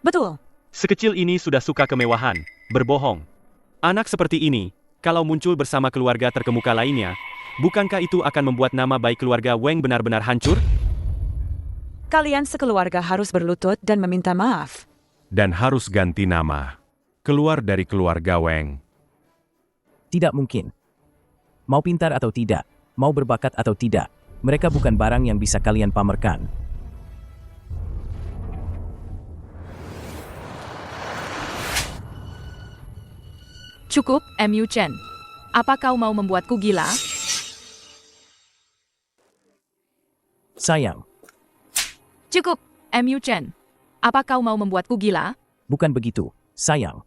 Betul. Sekecil ini sudah suka kemewahan, berbohong. Anak seperti ini, kalau muncul bersama keluarga terkemuka lainnya, bukankah itu akan membuat nama baik keluarga Weng benar-benar hancur? Kalian sekeluarga harus berlutut dan meminta maaf. Dan harus ganti nama. Keluar dari keluarga Weng. Tidak mungkin. Mau pintar atau tidak, mau berbakat atau tidak, mereka bukan barang yang bisa kalian pamerkan. Cukup, MU Chen. Apa kau mau membuatku gila? Sayang, Cukup, MU Chen. Apa kau mau membuatku gila? bukan begitu, sayang.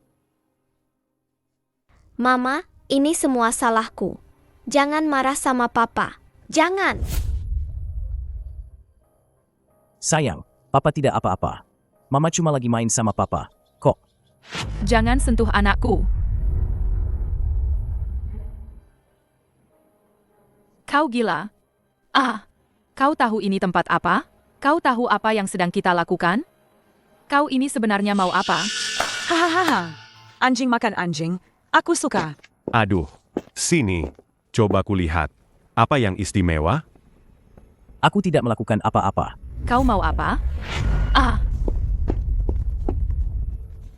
Mama, ini semua salahku. Jangan marah sama papa. Jangan. Sayang, papa tidak apa-apa. Mama cuma lagi main sama papa. Kok? Jangan sentuh anakku. Kau gila? Kau tahu ini tempat apa? Kau tahu apa yang sedang kita lakukan? Kau ini sebenarnya mau apa? Hahaha. Anjing makan anjing. Aku suka. Aduh, sini. Coba kulihat. Apa yang istimewa? Aku tidak melakukan apa-apa. Kau mau apa?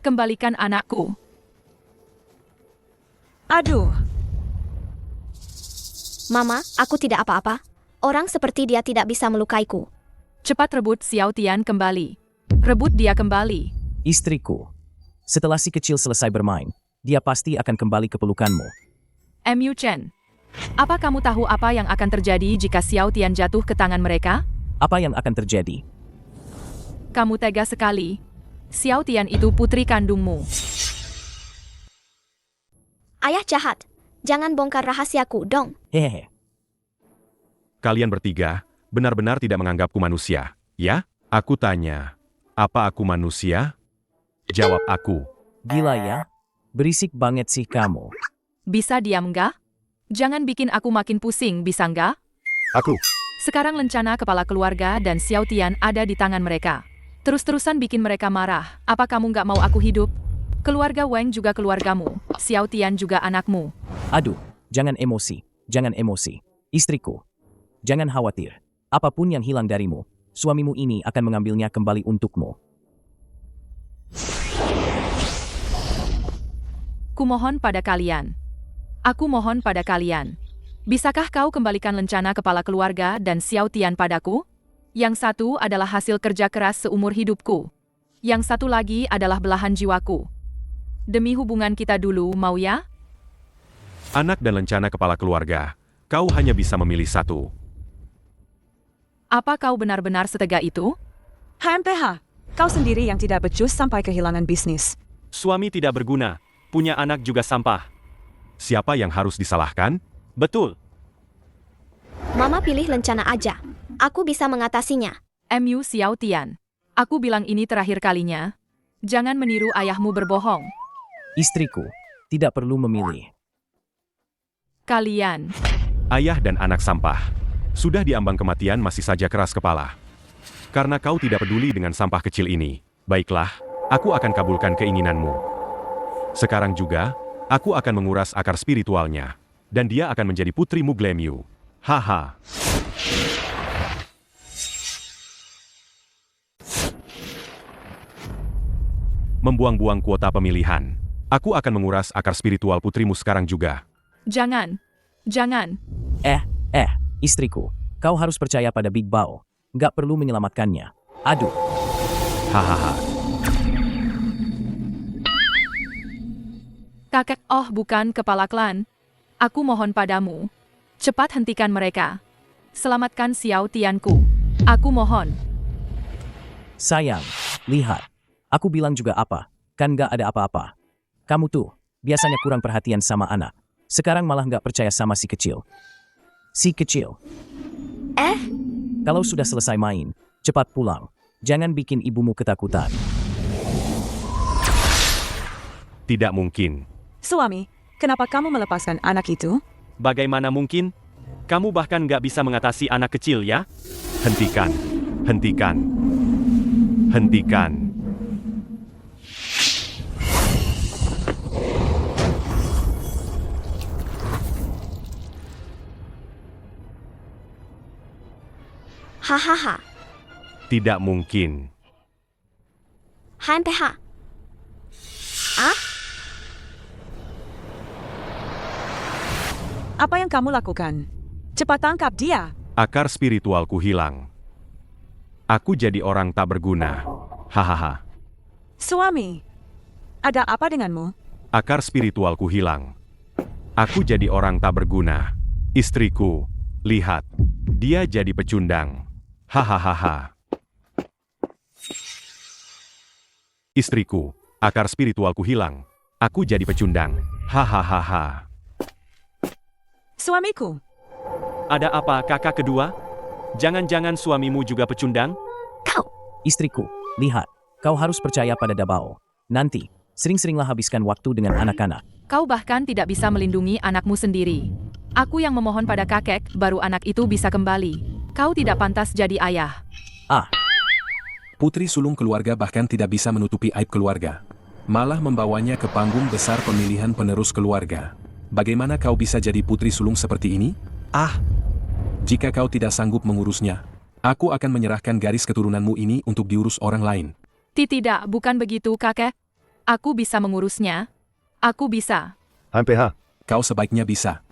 Kembalikan anakku. Aduh. Mama, aku tidak apa-apa. Orang seperti dia tidak bisa melukaiku. Cepat rebut Xiao Tian kembali. Rebut dia kembali. Istriku. Setelah si kecil selesai bermain, dia pasti akan kembali ke pelukanmu. MU Chen. Apa kamu tahu apa yang akan terjadi jika Xiao Tian jatuh ke tangan mereka? Apa yang akan terjadi? Kamu tega sekali. Xiao Tian itu putri kandungmu. Ayah jahat. Jangan bongkar rahasiaku dong. Hehehe. Kalian bertiga benar-benar tidak menganggapku manusia, ya? Aku tanya, apa aku manusia? Jawab aku. Gila ya? Berisik banget sih kamu. Bisa diam nggak? Jangan bikin aku makin pusing, bisa nggak? Aku. Sekarang lencana kepala keluarga dan Xiao Tian ada di tangan mereka. Terus-terusan bikin mereka marah. Apa kamu nggak mau aku hidup? Keluarga Weng juga keluargamu. Xiao Tian juga anakmu. Aduh, jangan emosi. Jangan emosi. Istriku. Jangan khawatir. Apapun yang hilang darimu, suamimu ini akan mengambilnya kembali untukmu. Kumohon pada kalian. Aku mohon pada kalian. Bisakah kau kembalikan lencana kepala keluarga dan Xiao Tian padaku? Yang satu adalah hasil kerja keras seumur hidupku. Yang satu lagi adalah belahan jiwaku. Demi hubungan kita dulu, mau ya? Anak dan lencana kepala keluarga, kau hanya bisa memilih satu. Apa kau benar-benar setega itu? HMPH. Kau sendiri yang tidak becus sampai kehilangan bisnis. Suami tidak berguna. Punya anak juga sampah. Siapa yang harus disalahkan? Betul. Mama pilih lencana aja. Aku bisa mengatasinya. MU Xiao Tian. Aku bilang ini terakhir kalinya. Jangan meniru ayahmu berbohong. Istriku, tidak perlu memilih. Kalian. Ayah dan anak sampah. Sudah diambang kematian masih saja keras kepala. Karena kau tidak peduli dengan sampah kecil ini, baiklah, aku akan kabulkan keinginanmu. Sekarang juga, aku akan menguras akar spiritualnya. Dan dia akan menjadi putrimu Glamyu. Haha. Membuang-buang kuota pemilihan. Aku akan menguras akar spiritual putrimu sekarang juga. Jangan. Jangan. Istriku, kau harus percaya pada Big Bao. Nggak perlu menyelamatkannya. Aduh. Hahaha. Kakek, oh bukan kepala klan. Aku mohon padamu. Cepat hentikan mereka. Selamatkan Xiao Tianku. Aku mohon. Sayang, lihat. Aku bilang juga apa, kan nggak ada apa-apa. Kamu tuh, biasanya kurang perhatian sama anak. Sekarang malah nggak percaya sama si kecil. Si kecil. Kalau sudah selesai main, cepat pulang. Jangan bikin ibumu ketakutan. Tidak mungkin. Suami, kenapa kamu melepaskan anak itu? Bagaimana mungkin? Kamu bahkan nggak bisa mengatasi anak kecil ya? Hentikan. Hentikan. Hentikan. Hahaha. Tidak mungkin. Hanteha. Apa yang kamu lakukan? Cepat tangkap dia. Akar spiritualku hilang. Aku jadi orang tak berguna. Hahaha. Suami, ada apa denganmu? Akar spiritualku hilang. Aku jadi orang tak berguna. Istriku, lihat. Dia jadi pecundang. Hahaha. Istriku, akar spiritualku hilang. Aku jadi pecundang. Hahaha. Suamiku. Ada apa kakak kedua? Jangan-jangan suamimu juga pecundang? Istriku, lihat. Kau harus percaya pada Dabao. Nanti, sering-seringlah habiskan waktu dengan anak-anak. Kau bahkan tidak bisa melindungi anakmu sendiri. Aku yang memohon pada kakek, baru anak itu bisa kembali. Kau tidak pantas jadi ayah. Putri sulung keluarga bahkan tidak bisa menutupi aib keluarga. Malah membawanya ke panggung besar pemilihan penerus keluarga. Bagaimana kau bisa jadi putri sulung seperti ini? Jika kau tidak sanggup mengurusnya, aku akan menyerahkan garis keturunanmu ini untuk diurus orang lain. Tidak, bukan begitu kakek. Aku bisa mengurusnya. Aku bisa. Kau sebaiknya bisa.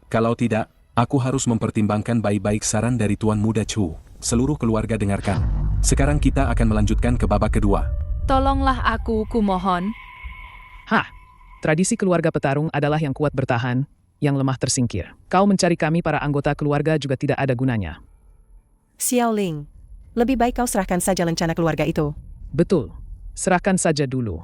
Kalau tidak, aku harus mempertimbangkan baik-baik saran dari Tuan Muda Chu. Seluruh keluarga dengarkan. Sekarang kita akan melanjutkan ke babak kedua. Tolonglah aku, kumohon. Tradisi keluarga petarung adalah yang kuat bertahan, yang lemah tersingkir. Kau mencari kami para anggota keluarga juga tidak ada gunanya. Xiao Ling, lebih baik kau serahkan saja rencana keluarga itu. Betul. Serahkan saja dulu.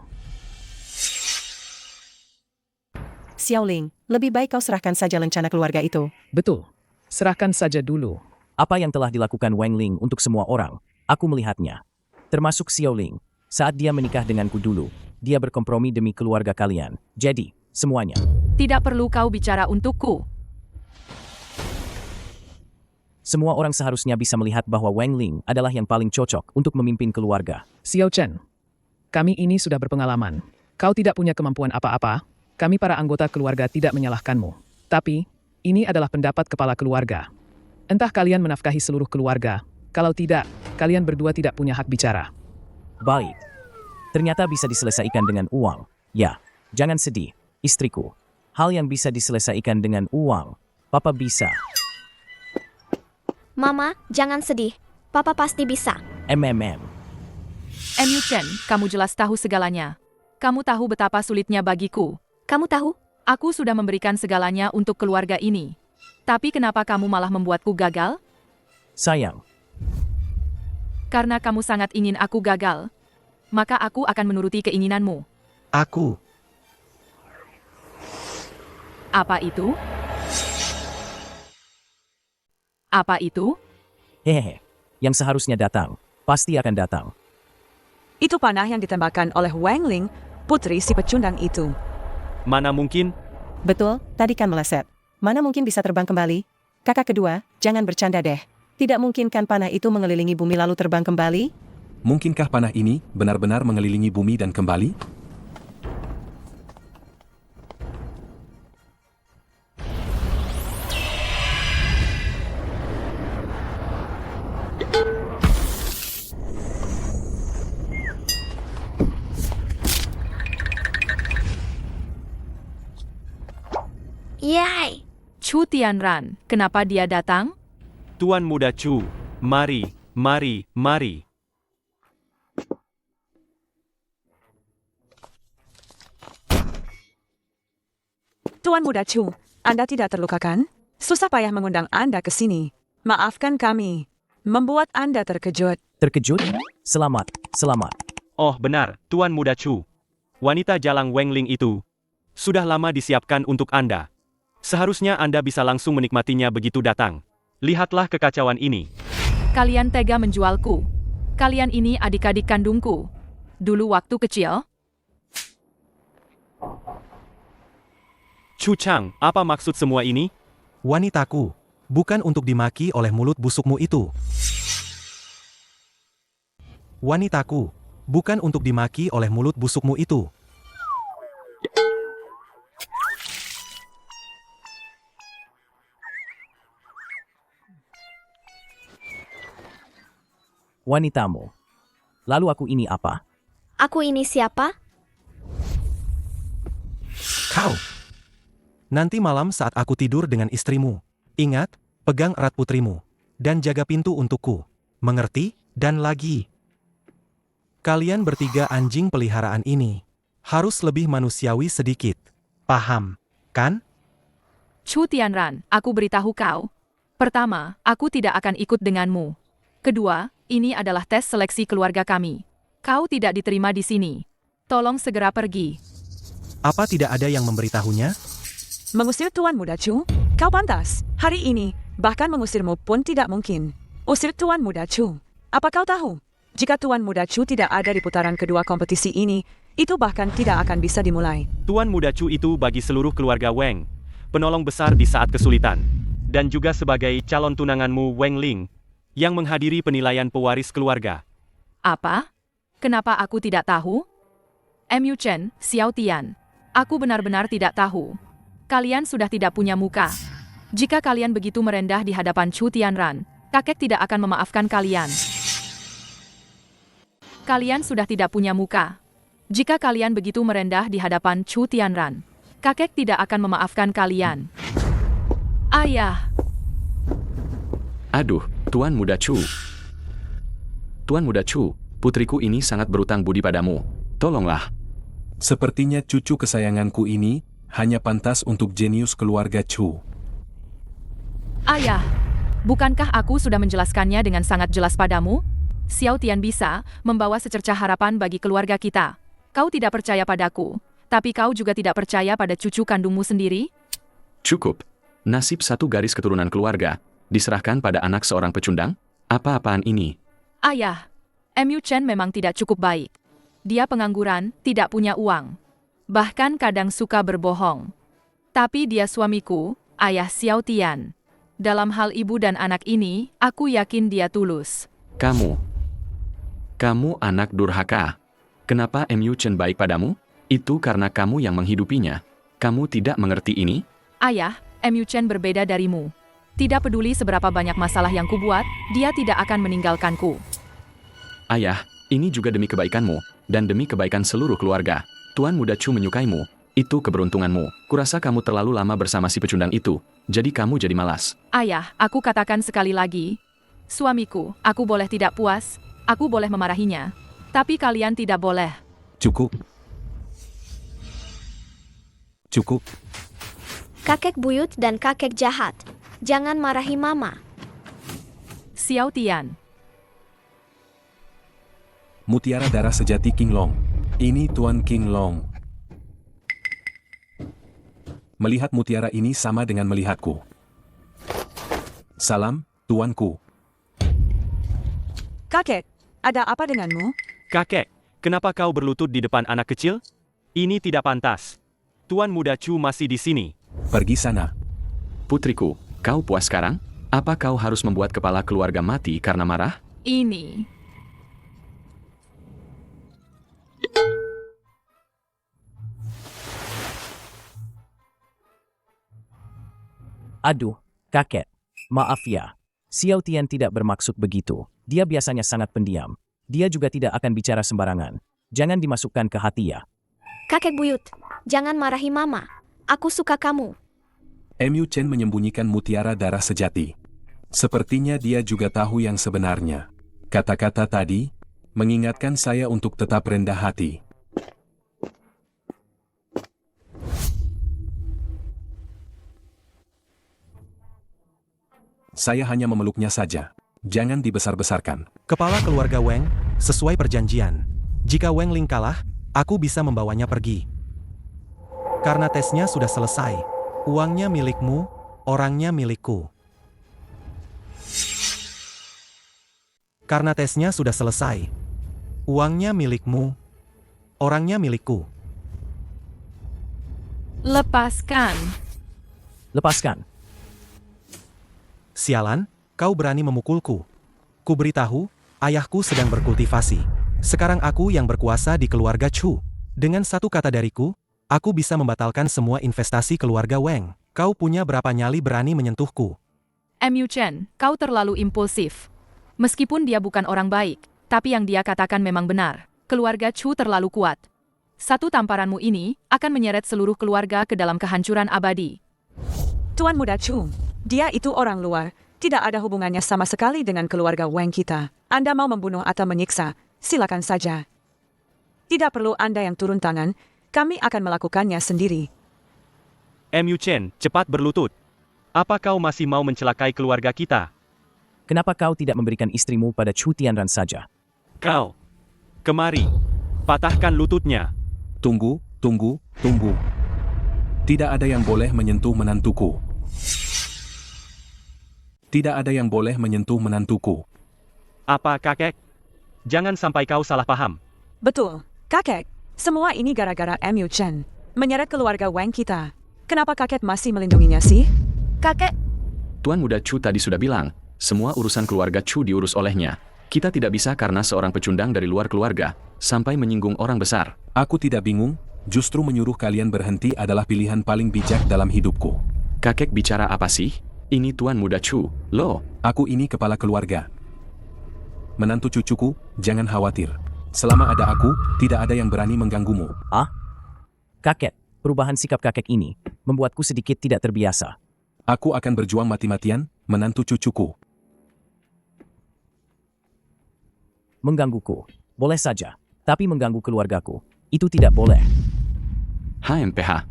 Xiao Ling, lebih baik kau serahkan saja rencana keluarga itu. Betul. Serahkan saja dulu. Apa yang telah dilakukan Wang Ling untuk semua orang, aku melihatnya. Termasuk Xiao Ling. Saat dia menikah denganku dulu, dia berkompromi demi keluarga kalian. Jadi, semuanya. Tidak perlu kau bicara untukku. Semua orang seharusnya bisa melihat bahwa Wang Ling adalah yang paling cocok untuk memimpin keluarga. Xiao Chen, kami ini sudah berpengalaman. Kau tidak punya kemampuan apa-apa, kami para anggota keluarga tidak menyalahkanmu. Tapi, ini adalah pendapat kepala keluarga. Entah kalian menafkahi seluruh keluarga, kalau tidak, kalian berdua tidak punya hak bicara. Baik. Ternyata bisa diselesaikan dengan uang. Ya, jangan sedih, istriku. Hal yang bisa diselesaikan dengan uang, Papa bisa. Mama, jangan sedih. Papa pasti bisa. MU Chen, kamu jelas tahu segalanya. Kamu tahu betapa sulitnya bagiku. Kamu tahu? Aku sudah memberikan segalanya untuk keluarga ini. Tapi kenapa kamu malah membuatku gagal? Sayang. Karena kamu sangat ingin aku gagal. Maka aku akan menuruti keinginanmu. Aku. Apa itu? Apa itu? Hehehe. Yang seharusnya datang, pasti akan datang. Itu panah yang ditembakkan oleh Wang Ling, putri si pecundang itu. Mana mungkin? Betul, tadi kan meleset. Mana mungkin bisa terbang kembali? Kakak kedua, jangan bercanda deh. Tidak mungkin kan panah itu mengelilingi bumi lalu terbang kembali? Mungkinkah panah ini benar-benar mengelilingi bumi dan kembali? Yay! Chu Tianran, kenapa dia datang? Tuan Muda Chu, mari, mari, mari. Tuan Muda Chu, Anda tidak terluka kan? Susah payah mengundang Anda ke sini. Maafkan kami. Membuat Anda terkejut. Terkejut? Selamat, selamat. Oh benar, Tuan Muda Chu. Wanita jalang Wengling itu sudah lama disiapkan untuk Anda. Seharusnya Anda bisa langsung menikmatinya begitu datang. Lihatlah kekacauan ini. Kalian tega menjualku. Kalian ini adik-adik kandungku. Dulu waktu kecil, Chu Chang, apa maksud semua ini? Wanitaku, bukan untuk dimaki oleh mulut busukmu itu. Wanitaku, bukan untuk dimaki oleh mulut busukmu itu. Wanitamu. Lalu aku ini apa? Aku ini siapa? Kau. Nanti malam saat aku tidur dengan istrimu, ingat, pegang erat putrimu, dan jaga pintu untukku. Mengerti? Dan lagi. Kalian bertiga anjing peliharaan ini harus lebih manusiawi sedikit. Paham, kan? Chu Tianran, aku beritahu kau. Pertama, aku tidak akan ikut denganmu. Kedua, ini adalah tes seleksi keluarga kami. Kau tidak diterima di sini. Tolong segera pergi. Apa tidak ada yang memberitahunya? Mengusir Tuan Muda Chu? Kau pantas. Hari ini, bahkan mengusirmu pun tidak mungkin. Usir Tuan Muda Chu. Apa kau tahu? Jika Tuan Muda Chu tidak ada di putaran kedua kompetisi ini, itu bahkan tidak akan bisa dimulai. Tuan Muda Chu itu bagi seluruh keluarga Weng, penolong besar di saat kesulitan. Dan juga sebagai calon tunanganmu Weng Ling, yang menghadiri penilaian pewaris keluarga. Apa? Kenapa aku tidak tahu? Mu Chen, Xiao Tian. Aku benar-benar tidak tahu. Kalian sudah tidak punya muka. Jika kalian begitu merendah di hadapan Chu Tianran, kakek tidak akan memaafkan kalian. Kalian sudah tidak punya muka. Jika kalian begitu merendah di hadapan Chu Tianran, kakek tidak akan memaafkan kalian. Ayah. Aduh, Tuan Muda Chu. Tuan Muda Chu, putriku ini sangat berutang budi padamu. Tolonglah. Sepertinya cucu kesayanganku ini hanya pantas untuk jenius keluarga Chu. Ayah, bukankah aku sudah menjelaskannya dengan sangat jelas padamu? Xiao Tian bisa membawa secercah harapan bagi keluarga kita. Kau tidak percaya padaku, tapi kau juga tidak percaya pada cucu kandungmu sendiri? Cukup. Nasib satu garis keturunan keluarga diserahkan pada anak seorang pecundang? Apa-apaan ini? Ayah, Mu Chen memang tidak cukup baik. Dia pengangguran, tidak punya uang. Bahkan kadang suka berbohong. Tapi dia suamiku, ayah Xiao Tian. Dalam hal ibu dan anak ini, aku yakin dia tulus. Kamu anak durhaka. Kenapa Mu Chen baik padamu? Itu karena kamu yang menghidupinya. Kamu tidak mengerti ini? Ayah, Mu Chen berbeda darimu. Tidak peduli seberapa banyak masalah yang kubuat, dia tidak akan meninggalkanku. Ayah, ini juga demi kebaikanmu, dan demi kebaikan seluruh keluarga. Tuan Muda Chu menyukaimu. Itu keberuntunganmu. Kurasa kamu terlalu lama bersama si pecundang itu, jadi kamu jadi malas. Ayah, aku katakan sekali lagi. Suamiku, aku boleh tidak puas, aku boleh memarahinya. Tapi kalian tidak boleh. Cukup. Cukup. Kakek buyut dan kakek jahat. Jangan marahi mama. Xiao Tian. Mutiara darah sejati King Long. Ini Tuan King Long. Melihat mutiara ini sama dengan melihatku. Salam, tuanku. Kakek, ada apa denganmu? Kakek, kenapa kau berlutut di depan anak kecil? Ini tidak pantas. Tuan Muda Chu masih di sini. Pergi sana. Putriku, Kau puas sekarang? Apa kau harus membuat kepala keluarga mati karena marah? Ini. Aduh, kakek. Maaf ya. Xiao Tian tidak bermaksud begitu. Dia biasanya sangat pendiam. Dia juga tidak akan bicara sembarangan. Jangan dimasukkan ke hati ya. Kakek buyut, jangan marahi mama. Aku suka kamu. MU Chen menyembunyikan mutiara darah sejati. Sepertinya dia juga tahu yang sebenarnya. Kata-kata tadi mengingatkan saya untuk tetap rendah hati. Saya hanya memeluknya saja. Jangan dibesar-besarkan. Kepala keluarga Wang, sesuai perjanjian. Jika Wang Ling kalah, aku bisa membawanya pergi. Karena tesnya sudah selesai. Uangnya milikmu, orangnya milikku. Karena tesnya sudah selesai. Uangnya milikmu, orangnya milikku. Lepaskan. Lepaskan. Sialan, kau berani memukulku. Ku beritahu, ayahku sedang berkultivasi. Sekarang aku yang berkuasa di keluarga Chu. Dengan satu kata dariku, aku bisa membatalkan semua investasi keluarga Wang. Kau punya berapa nyali berani menyentuhku? MU Chen, kau terlalu impulsif. Meskipun dia bukan orang baik, tapi yang dia katakan memang benar. Keluarga Chu terlalu kuat. Satu tamparanmu ini akan menyeret seluruh keluarga ke dalam kehancuran abadi. Tuan Muda Chu, dia itu orang luar. Tidak ada hubungannya sama sekali dengan keluarga Wang kita. Anda mau membunuh atau menyiksa, silakan saja. Tidak perlu Anda yang turun tangan, kami akan melakukannya sendiri. MU Chen, cepat berlutut. Apa kau masih mau mencelakai keluarga kita? Kenapa kau tidak memberikan istrimu pada Chu Tianran saja? Kau, kemari. Patahkan lututnya. Tunggu. Tidak ada yang boleh menyentuh menantuku. Tidak ada yang boleh menyentuh menantuku. Apa kakek? Jangan sampai kau salah paham. Betul, kakek. Semua ini gara-gara MU Chen. Menyeret keluarga Wang kita. Kenapa kakek masih melindunginya sih? Kakek, Tuan Muda Chu tadi sudah bilang, semua urusan keluarga Chu diurus olehnya. Kita tidak bisa karena seorang pecundang dari luar keluarga, sampai menyinggung orang besar. Aku tidak bingung, justru menyuruh kalian berhenti adalah pilihan paling bijak dalam hidupku. Kakek bicara apa sih? Ini Tuan Muda Chu, loh. Aku ini kepala keluarga. Menantu cucuku, jangan khawatir. Selama ada aku, tidak ada yang berani mengganggumu. Ah? Kakek, perubahan sikap kakek ini membuatku sedikit tidak terbiasa. Aku akan berjuang mati-matian, menantu cucuku. Menggangguku, boleh saja. Tapi mengganggu keluargaku, itu tidak boleh. HMPH.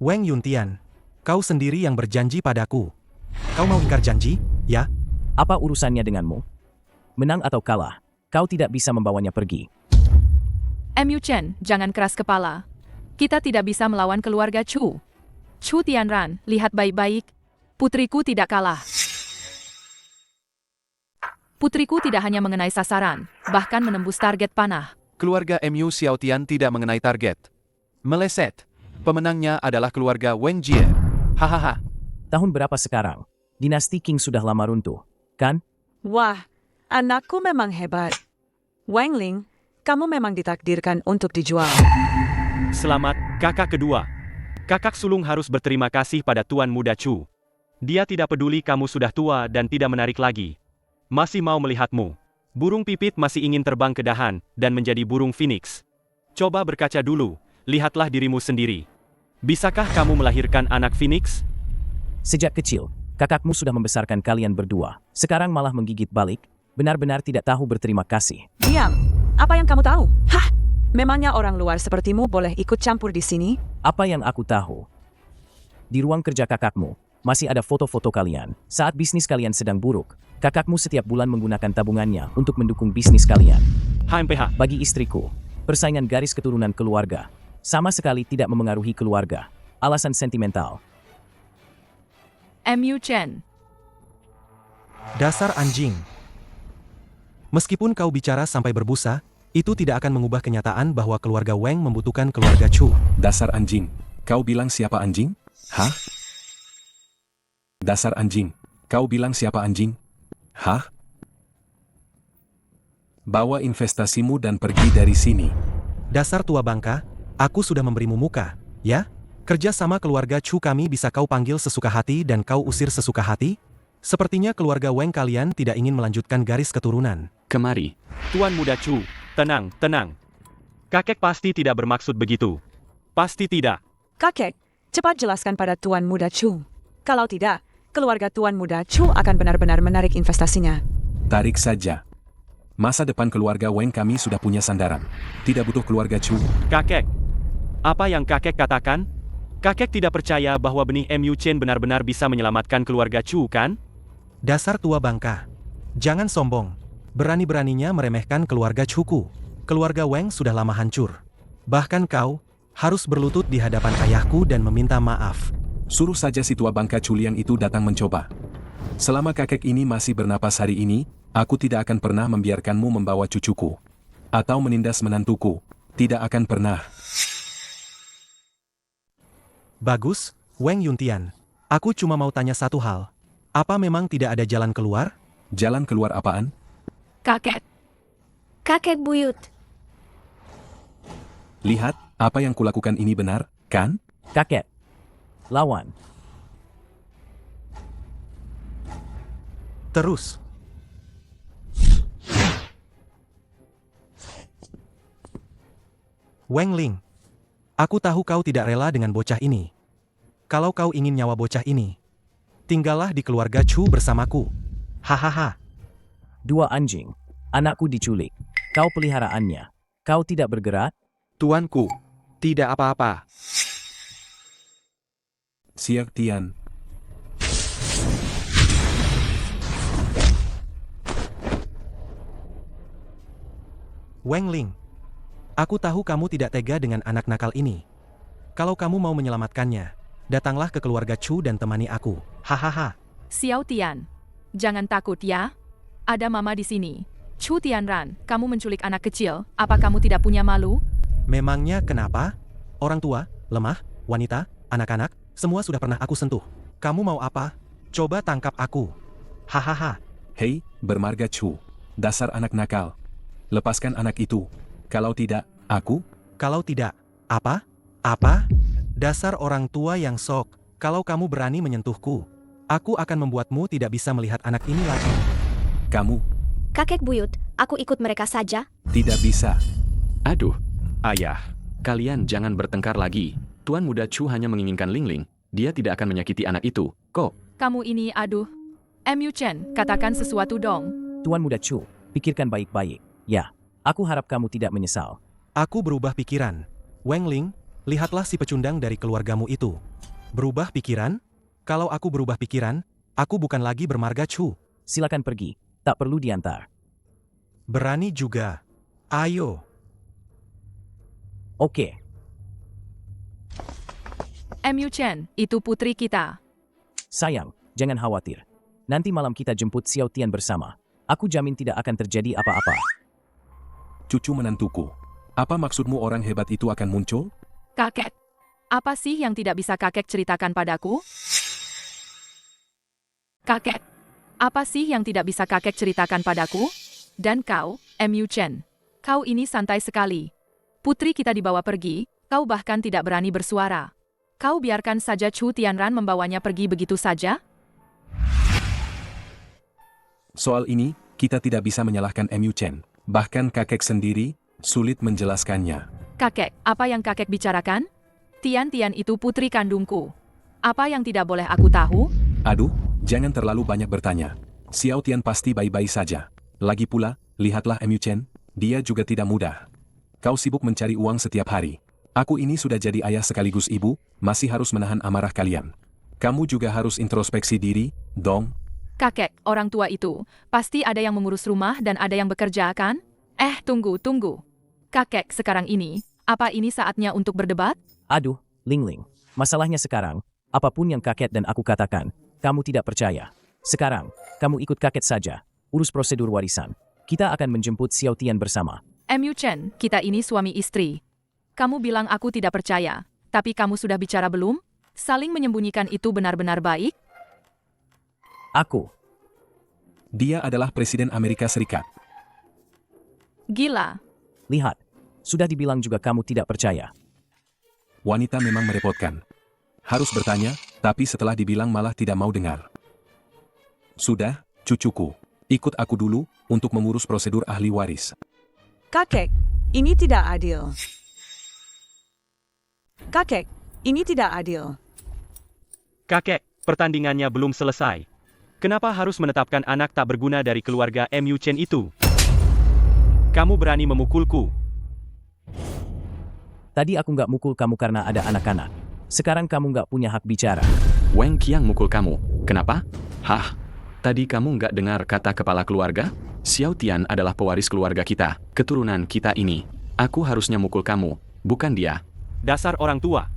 Wang Yuntian, kau sendiri yang berjanji padaku. Kau mau ingkar janji, ya? Apa urusannya denganmu? Menang atau kalah, kau tidak bisa membawanya pergi. MU Chen, jangan keras kepala. Kita tidak bisa melawan keluarga Chu. Chu Tianran, lihat baik-baik. Putriku tidak kalah. Putriku tidak hanya mengenai sasaran, bahkan menembus target panah. Keluarga MU Xiao Tian tidak mengenai target. Meleset. Pemenangnya adalah keluarga Wang Jie. Hahaha. Tahun berapa sekarang? Dinasti Qing sudah lama runtuh, kan? Wah, anakku memang hebat. Wang Ling, kamu memang ditakdirkan untuk dijual. Selamat, kakak kedua. Kakak sulung harus berterima kasih pada Tuan Muda Chu. Dia tidak peduli kamu sudah tua dan tidak menarik lagi. Masih mau melihatmu. Burung pipit masih ingin terbang ke dahan dan menjadi burung phoenix. Coba berkaca dulu, lihatlah dirimu sendiri. Bisakah kamu melahirkan anak phoenix? Sejak kecil, kakakmu sudah membesarkan kalian berdua. Sekarang malah menggigit balik, benar-benar tidak tahu berterima kasih. Diam, apa yang kamu tahu? Hah? Memangnya orang luar sepertimu boleh ikut campur di sini? Apa yang aku tahu? Di ruang kerja kakakmu, masih ada foto-foto kalian. Saat bisnis kalian sedang buruk, kakakmu setiap bulan menggunakan tabungannya untuk mendukung bisnis kalian. HMPH. Bagi istriku, persaingan garis keturunan keluarga sama sekali tidak memengaruhi keluarga. Alasan sentimental. MU Chen. Dasar anjing. Meskipun kau bicara sampai berbusa, itu tidak akan mengubah kenyataan bahwa keluarga Wang membutuhkan keluarga Chu. Dasar anjing. Kau bilang siapa anjing? Hah? Dasar anjing. Kau bilang siapa anjing? Hah? Bawa investasimu dan pergi dari sini. Dasar tua bangka, aku sudah memberimu muka, ya? Kerja sama keluarga Chu kami bisa kau panggil sesuka hati dan kau usir sesuka hati? Sepertinya keluarga Wang kalian tidak ingin melanjutkan garis keturunan. Kemari. Tuan Muda Chu, tenang, tenang. Kakek pasti tidak bermaksud begitu. Pasti tidak. Kakek, cepat jelaskan pada Tuan Muda Chu. Kalau tidak, keluarga Tuan Muda Chu akan benar-benar menarik investasinya. Tarik saja. Masa depan keluarga Wang kami sudah punya sandaran. Tidak butuh keluarga Chu. Kakek, apa yang kakek katakan? Kakek tidak percaya bahwa benih MU Chen benar-benar bisa menyelamatkan keluarga Chu, kan? Dasar tua bangka. Jangan sombong. Berani-beraninya meremehkan keluarga Chuku. Keluarga Wang sudah lama hancur. Bahkan kau harus berlutut di hadapan ayahku dan meminta maaf. Suruh saja si tua bangka Culiang itu datang mencoba. Selama kakek ini masih bernapas hari ini, aku tidak akan pernah membiarkanmu membawa cucuku. Atau menindas menantuku. Tidak akan pernah. Bagus, Wang Yuntian. Aku cuma mau tanya satu hal. Apa memang tidak ada jalan keluar? Jalan keluar apaan? Kakek. Kakek buyut. Lihat, apa yang kulakukan ini benar, kan? Kakek. Lawan. Terus. Wang Ling. Aku tahu kau tidak rela dengan bocah ini. Kalau kau ingin nyawa bocah ini, tinggallah di keluarga Chu bersamaku. Hahaha. Dua anjing. Anakku diculik. Kau peliharaannya. Kau tidak bergerak? Tuanku, tidak apa-apa. Siak Tian. Wang Ling. Aku tahu kamu tidak tega dengan anak nakal ini. Kalau kamu mau menyelamatkannya, datanglah ke keluarga Chu dan temani aku. Hahaha. Xiao Tian. Jangan takut ya. Ada mama di sini. Chu Tianran, kamu menculik anak kecil. Apa kamu tidak punya malu? Memangnya kenapa? Orang tua, lemah, wanita, anak-anak, semua sudah pernah aku sentuh. Kamu mau apa? Coba tangkap aku. Hahaha. Hei, bermarga Chu. Dasar anak nakal. Lepaskan anak itu. Kalau tidak, aku? Kalau tidak, apa? Apa? Dasar orang tua yang sok. Kalau kamu berani menyentuhku, aku akan membuatmu tidak bisa melihat anak ini lagi. Kamu? Kakek buyut, aku ikut mereka saja. Tidak bisa. Aduh. Ayah. Kalian jangan bertengkar lagi. Tuan Muda Chu hanya menginginkan Ling Ling. Dia tidak akan menyakiti anak itu. Kok? Kamu ini aduh. MU Chen, katakan sesuatu dong. Tuan Muda Chu, pikirkan baik-baik. Ya. Aku harap kamu tidak menyesal. Aku berubah pikiran. Wang Ling, lihatlah si pecundang dari keluargamu itu. Berubah pikiran? Kalau aku berubah pikiran, aku bukan lagi bermarga Chu. Silakan pergi. Tak perlu diantar. Berani juga. Ayo. Oke. MU Chen, itu putri kita. Sayang, jangan khawatir. Nanti malam kita jemput Xiao Tian bersama. Aku jamin tidak akan terjadi apa-apa. Cucu menantuku. Apa maksudmu orang hebat itu akan muncul? Kakek. Apa sih yang tidak bisa kakek ceritakan padaku? Kakek. Apa sih yang tidak bisa kakek ceritakan padaku? Dan kau, MU Chen. Kau ini santai sekali. Putri kita dibawa pergi, kau bahkan tidak berani bersuara. Kau biarkan saja Chu Tianran membawanya pergi begitu saja? Soal ini, kita tidak bisa menyalahkan MU Chen. Bahkan kakek sendiri, sulit menjelaskannya. Kakek, apa yang kakek bicarakan? Tian-Tian itu putri kandungku. Apa yang tidak boleh aku tahu? Aduh, jangan terlalu banyak bertanya. Xiao Tian pasti baik-baik saja. Lagi pula, lihatlah MU Chen, dia juga tidak mudah. Kau sibuk mencari uang setiap hari. Aku ini sudah jadi ayah sekaligus ibu, masih harus menahan amarah kalian. Kamu juga harus introspeksi diri, dong. Kakek, orang tua itu, pasti ada yang mengurus rumah dan ada yang bekerja kan? Tunggu. Kakek, sekarang ini, apa ini saatnya untuk berdebat? Aduh, Ling Ling. Masalahnya sekarang, apapun yang kakek dan aku katakan, kamu tidak percaya. Sekarang, kamu ikut kakek saja. Urus prosedur warisan. Kita akan menjemput Xiao Tian bersama. MU Chen, kita ini suami istri. Kamu bilang aku tidak percaya, tapi kamu sudah bicara belum? Saling menyembunyikan itu benar-benar baik? Aku. Dia adalah Presiden Amerika Serikat. Gila. Lihat. Sudah dibilang juga kamu tidak percaya. Wanita memang merepotkan. Harus bertanya, tapi setelah dibilang malah tidak mau dengar. Sudah, cucuku. Ikut aku dulu untuk mengurus prosedur ahli waris. Kakek, ini tidak adil. Kakek, ini tidak adil. Kakek, pertandingannya belum selesai. Kenapa harus menetapkan anak tak berguna dari keluarga MU Chen itu? Kamu berani memukulku. Tadi aku nggak mukul kamu karena ada anak-anak. Sekarang kamu nggak punya hak bicara. Wang Qiang mukul kamu. Kenapa? Hah? Tadi kamu nggak dengar kata kepala keluarga? Xiao Tian adalah pewaris keluarga kita, keturunan kita ini. Aku harusnya mukul kamu, bukan dia. Dasar orang tua.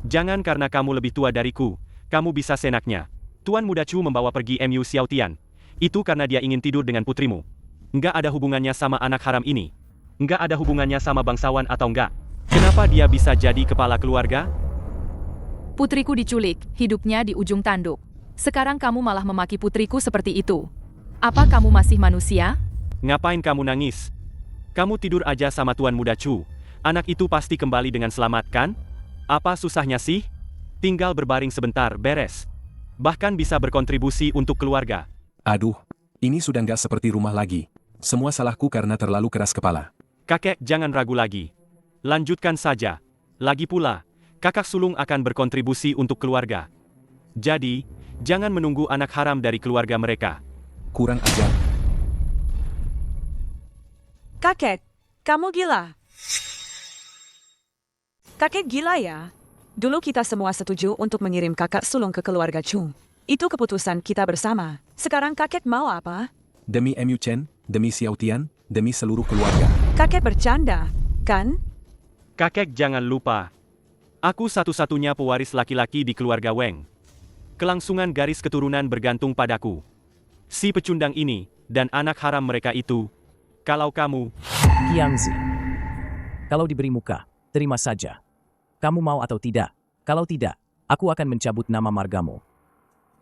Jangan karena kamu lebih tua dariku, kamu bisa senaknya. Tuan Muda Chu membawa pergi MU Xiao Tian. Itu karena dia ingin tidur dengan putrimu. Nggak ada hubungannya sama anak haram ini. Nggak ada hubungannya sama bangsawan atau enggak. Kenapa dia bisa jadi kepala keluarga? Putriku diculik, hidupnya di ujung tanduk. Sekarang kamu malah memaki putriku seperti itu. Apa kamu masih manusia? Ngapain kamu nangis? Kamu tidur aja sama Tuan Muda Chu. Anak itu pasti kembali dengan selamat kan? Apa susahnya sih? Tinggal berbaring sebentar, beres. Bahkan bisa berkontribusi untuk keluarga. Aduh, ini sudah nggak seperti rumah lagi. Semua salahku karena terlalu keras kepala. Kakek, jangan ragu lagi. Lanjutkan saja. Lagi pula, kakak sulung akan berkontribusi untuk keluarga. Jadi, jangan menunggu anak haram dari keluarga mereka. Kurang ajar. Kakek, kamu gila. Kakek gila ya? Dulu kita semua setuju untuk mengirim kakak sulung ke keluarga Chu. Itu keputusan kita bersama. Sekarang kakek mau apa? Demi MU Chen, demi Xiao Tian, demi seluruh keluarga. Kakek bercanda, kan? Kakek jangan lupa. Aku satu-satunya pewaris laki-laki di keluarga Wang. Kelangsungan garis keturunan bergantung padaku. Si pecundang ini, dan anak haram mereka itu. Kalau kamu... Qiangzi. Kalau diberi muka, terima saja. Kamu mau atau tidak? Kalau tidak, aku akan mencabut nama margamu.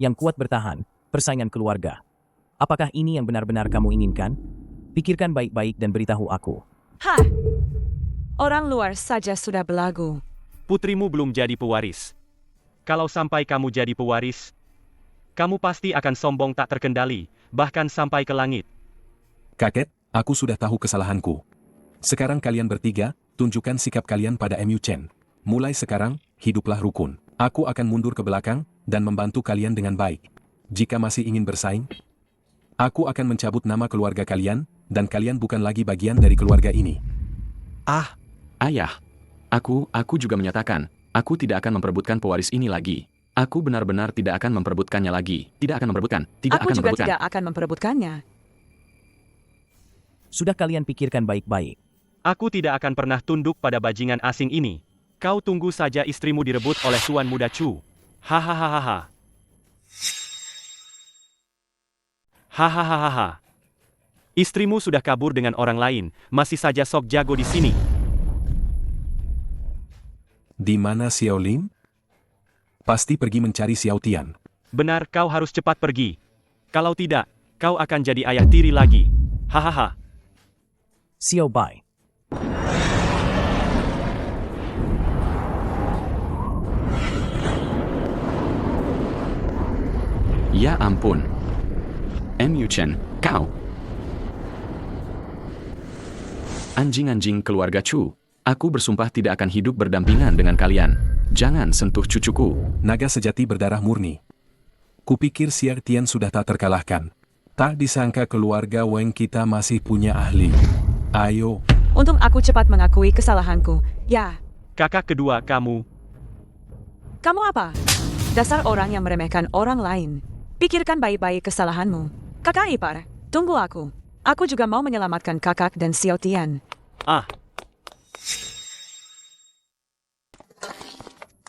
Yang kuat bertahan, persaingan keluarga. Apakah ini yang benar-benar kamu inginkan? Pikirkan baik-baik dan beritahu aku. Hah? Orang luar saja sudah belagu. Putrimu belum jadi pewaris. Kalau sampai kamu jadi pewaris, kamu pasti akan sombong tak terkendali, bahkan sampai ke langit. Kakek, aku sudah tahu kesalahanku. Sekarang kalian bertiga, tunjukkan sikap kalian pada MU Chen. Mulai sekarang, hiduplah rukun. Aku akan mundur ke belakang, dan membantu kalian dengan baik. Jika masih ingin bersaing, aku akan mencabut nama keluarga kalian, dan kalian bukan lagi bagian dari keluarga ini. Ah, ayah. Aku juga menyatakan, aku tidak akan memperebutkan pewaris ini lagi. Aku benar-benar tidak akan memperebutkannya lagi. Tidak akan memperebutkan. Aku juga tidak akan memperebutkannya. Sudah kalian pikirkan baik-baik. Aku tidak akan pernah tunduk pada bajingan asing ini. Kau tunggu saja istrimu direbut oleh Tuan Muda Chu. Hahaha. Hahaha. Istrimu sudah kabur dengan orang lain, masih saja sok jago di sini. Di mana Xiao Lim? Pasti pergi mencari Xiao Tian. Benar, kau harus cepat pergi. Kalau tidak, kau akan jadi ayah tiri lagi. Hahaha. Xiao Bai. Ya ampun. MU Chen, kau. Anjing-anjing keluarga Chu. Aku bersumpah tidak akan hidup berdampingan dengan kalian. Jangan sentuh cucuku. Naga sejati berdarah murni. Kupikir Xiao Tian sudah tak terkalahkan. Tak disangka keluarga Wang kita masih punya ahli. Ayo. Untung aku cepat mengakui kesalahanku. Ya. Kakak kedua kamu. Kamu apa? Dasar orang yang meremehkan orang lain. Pikirkan baik-baik kesalahanmu. Kakak ipar, tunggu aku. Aku juga mau menyelamatkan kakak dan Xiao Tian. Ah.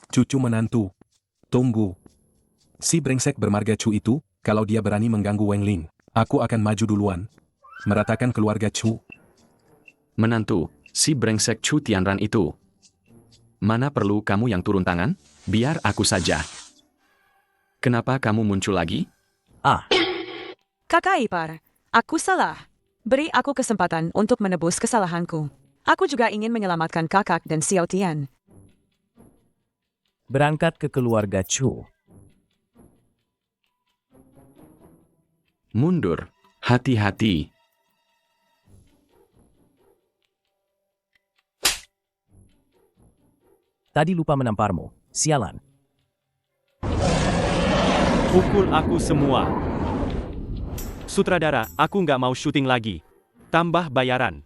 Cucu menantu. Tunggu. Si brengsek bermarga Chu itu, kalau dia berani mengganggu Wang Ling, aku akan maju duluan. Meratakan keluarga Chu. Menantu, si brengsek Chu Tianran itu. Mana perlu kamu yang turun tangan? Biar aku saja. Kenapa kamu muncul lagi? Kakak ipar, aku salah. Beri aku kesempatan untuk menebus kesalahanku. Aku juga ingin menyelamatkan kakak dan Xiao Tian. Berangkat ke keluarga Chu. Mundur. Hati-hati. Tadi lupa menamparmu. Sialan. Pukul aku semua. Sutradara, aku nggak mau syuting lagi. Tambah bayaran.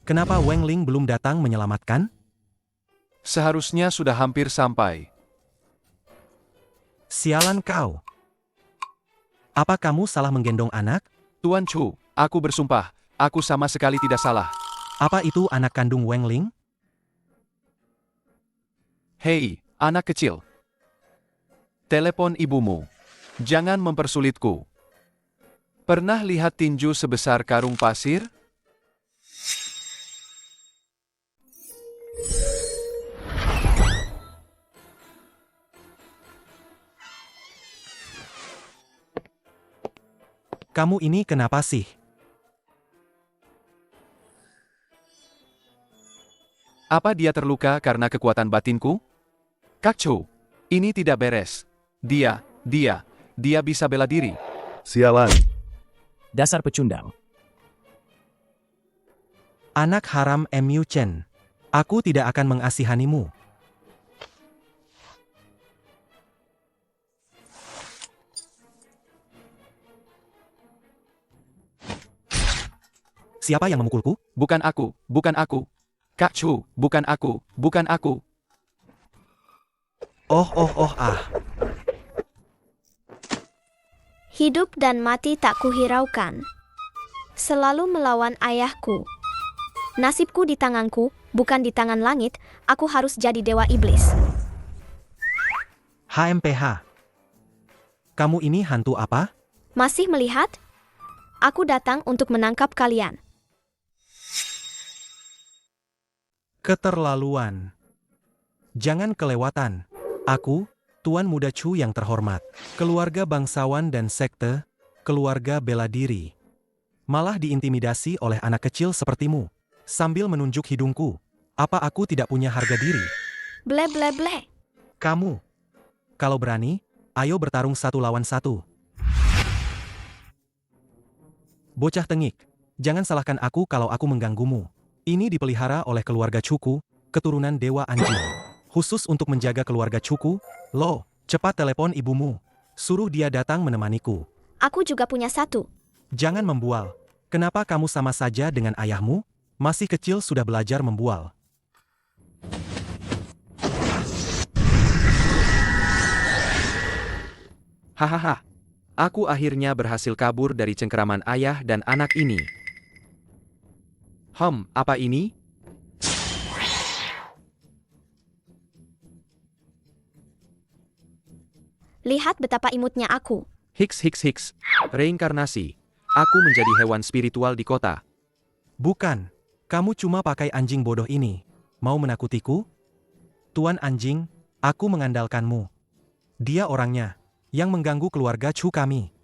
Kenapa Wang Ling belum datang menyelamatkan? Seharusnya sudah hampir sampai. Sialan kau. Apa kamu salah menggendong anak? Tuan Chu, aku bersumpah, aku sama sekali tidak salah. Apa itu anak kandung Wang Ling? Hei, anak kecil. Telepon ibumu. Jangan mempersulitku. Pernah lihat tinju sebesar karung pasir? Kamu ini kenapa sih? Apa dia terluka karena kekuatan batinku? Kak Chu, ini tidak beres. Dia bisa bela diri. Sialan. Dasar pecundang. Anak haram Mu Chen. Aku tidak akan mengasihanimu. Siapa yang memukulku? Bukan aku, bukan aku. Kak Chu, bukan aku, bukan aku. Ah. Hidup dan mati tak kuhiraukan. Selalu melawan ayahku. Nasibku di tanganku, bukan di tangan langit. Aku harus jadi dewa iblis. HMPH. Kamu ini hantu apa? Masih melihat? Aku datang untuk menangkap kalian. Keterlaluan. Jangan kelewatan. Aku, Tuan Muda Chu yang terhormat, keluarga bangsawan dan sekte, keluarga bela diri. Malah diintimidasi oleh anak kecil sepertimu. Sambil menunjuk hidungku. Apa aku tidak punya harga diri? Ble ble ble. Kamu. Kalau berani, ayo bertarung 1 lawan 1. Bocah tengik. Jangan salahkan aku kalau aku mengganggumu. Ini dipelihara oleh keluarga Cuku, keturunan Dewa Anjing. Khusus untuk menjaga keluarga Cuku. Lo, cepat telepon ibumu. Suruh dia datang menemaniku. Aku juga punya 1. Jangan membual. Kenapa kamu sama saja dengan ayahmu? Masih kecil sudah belajar membual. Hahaha. Aku akhirnya berhasil kabur dari cengkeraman ayah dan anak ini. Apa ini? Lihat betapa imutnya aku. Hiks. Reinkarnasi. Aku menjadi hewan spiritual di kota. Bukan. Kamu cuma pakai anjing bodoh ini. Mau menakutiku? Tuan anjing, aku mengandalkanmu. Dia orangnya yang mengganggu keluarga Chu kami.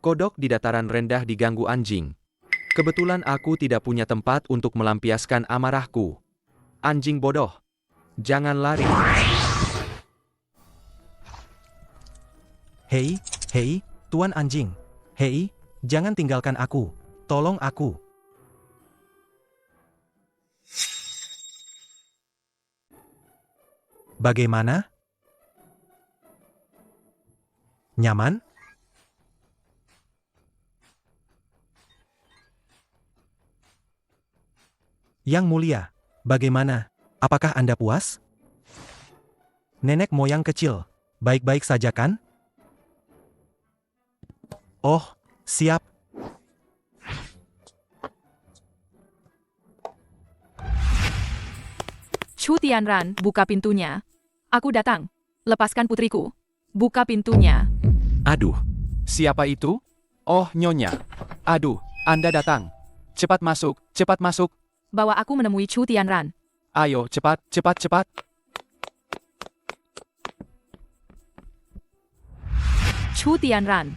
Kodok di dataran rendah diganggu anjing. Kebetulan aku tidak punya tempat untuk melampiaskan amarahku. Anjing bodoh. Jangan lari. Hei, Tuan anjing. Hei, jangan tinggalkan aku. Tolong aku. Bagaimana? Nyaman? Yang mulia, bagaimana? Apakah Anda puas? Nenek moyang kecil, baik-baik saja kan? Oh, siap. Chu Tianran, buka pintunya. Aku datang. Lepaskan putriku. Buka pintunya. Aduh, siapa itu? Oh, Nyonya. Aduh, Anda datang. Cepat masuk, cepat masuk. Bawa aku menemui Chu Tianran. Ayo, cepat. Chu Tianran.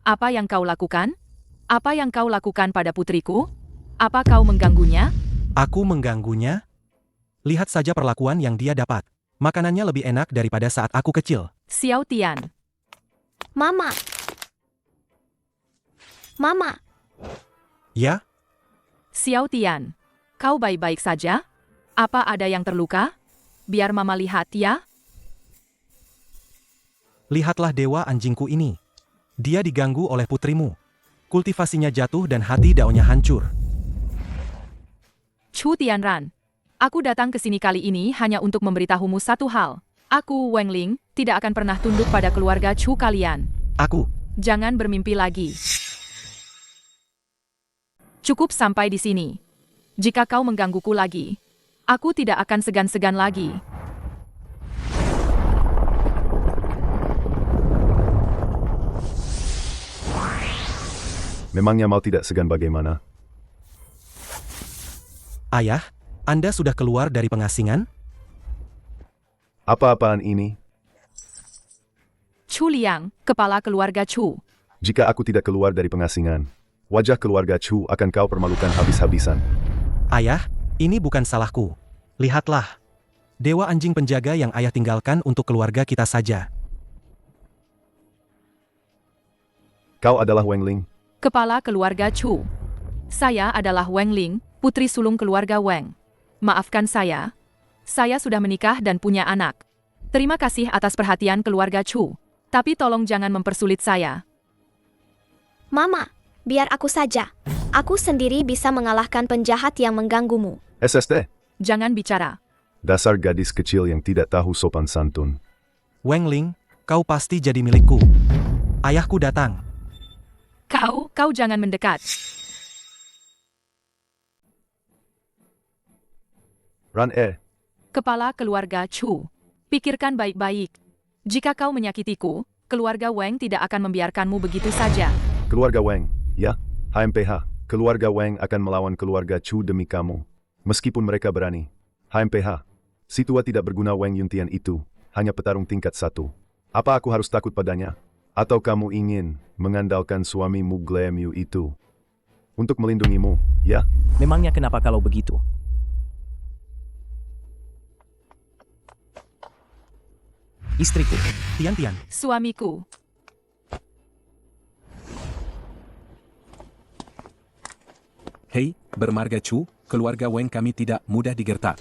Apa yang kau lakukan? Apa yang kau lakukan pada putriku? Apa kau mengganggunya? Aku mengganggunya? Lihat saja perlakuan yang dia dapat. Makanannya lebih enak daripada saat aku kecil. Xiao Tian. Mama. Mama. Ya? Xiao Tian. Kau baik-baik saja? Apa ada yang terluka? Biar mama lihat ya. Lihatlah dewa anjingku ini. Dia diganggu oleh putrimu. Kultivasinya jatuh dan hati daunnya hancur. Chu Tianran. Aku datang ke sini kali ini hanya untuk memberitahumu satu hal. Aku, Wang Ling, tidak akan pernah tunduk pada keluarga Chu kalian. Aku. Jangan bermimpi lagi. Cukup sampai di sini. Jika kau menggangguku lagi, aku tidak akan segan-segan lagi. Memangnya mau tidak segan bagaimana? Ayah, Anda sudah keluar dari pengasingan? Apa-apaan ini? Chu Liang, kepala keluarga Chu. Jika aku tidak keluar dari pengasingan, wajah keluarga Chu akan kau permalukan habis-habisan. Ayah, ini bukan salahku. Lihatlah. Dewa anjing penjaga yang ayah tinggalkan untuk keluarga kita saja. Kau adalah Wang Ling. Kepala keluarga Chu. Saya adalah Wang Ling, putri sulung keluarga Wang. Maafkan saya. Saya sudah menikah dan punya anak. Terima kasih atas perhatian keluarga Chu. Tapi tolong jangan mempersulit saya. Mama, biar aku saja. Aku sendiri bisa mengalahkan penjahat yang mengganggumu. SST. Jangan bicara. Dasar gadis kecil yang tidak tahu sopan santun. Wang Ling, kau pasti jadi milikku. Ayahku datang. Kau jangan mendekat. Ran Kepala keluarga Chu. Pikirkan baik-baik. Jika kau menyakitiku, keluarga Wang tidak akan membiarkanmu begitu saja. Keluarga Wang, ya? HMPH, keluarga Wang akan melawan keluarga Chu demi kamu. Meskipun mereka berani. HMPH, si tua tidak berguna Wang Yuntian itu, hanya petarung tingkat 1. Apa aku harus takut padanya? Atau kamu ingin mengandalkan suamimu Glamyu itu untuk melindungimu, ya? Memangnya kenapa kalau begitu? Istriku. Tian. Suamiku. Hei, bermarga Chu, keluarga Wang kami tidak mudah digertak.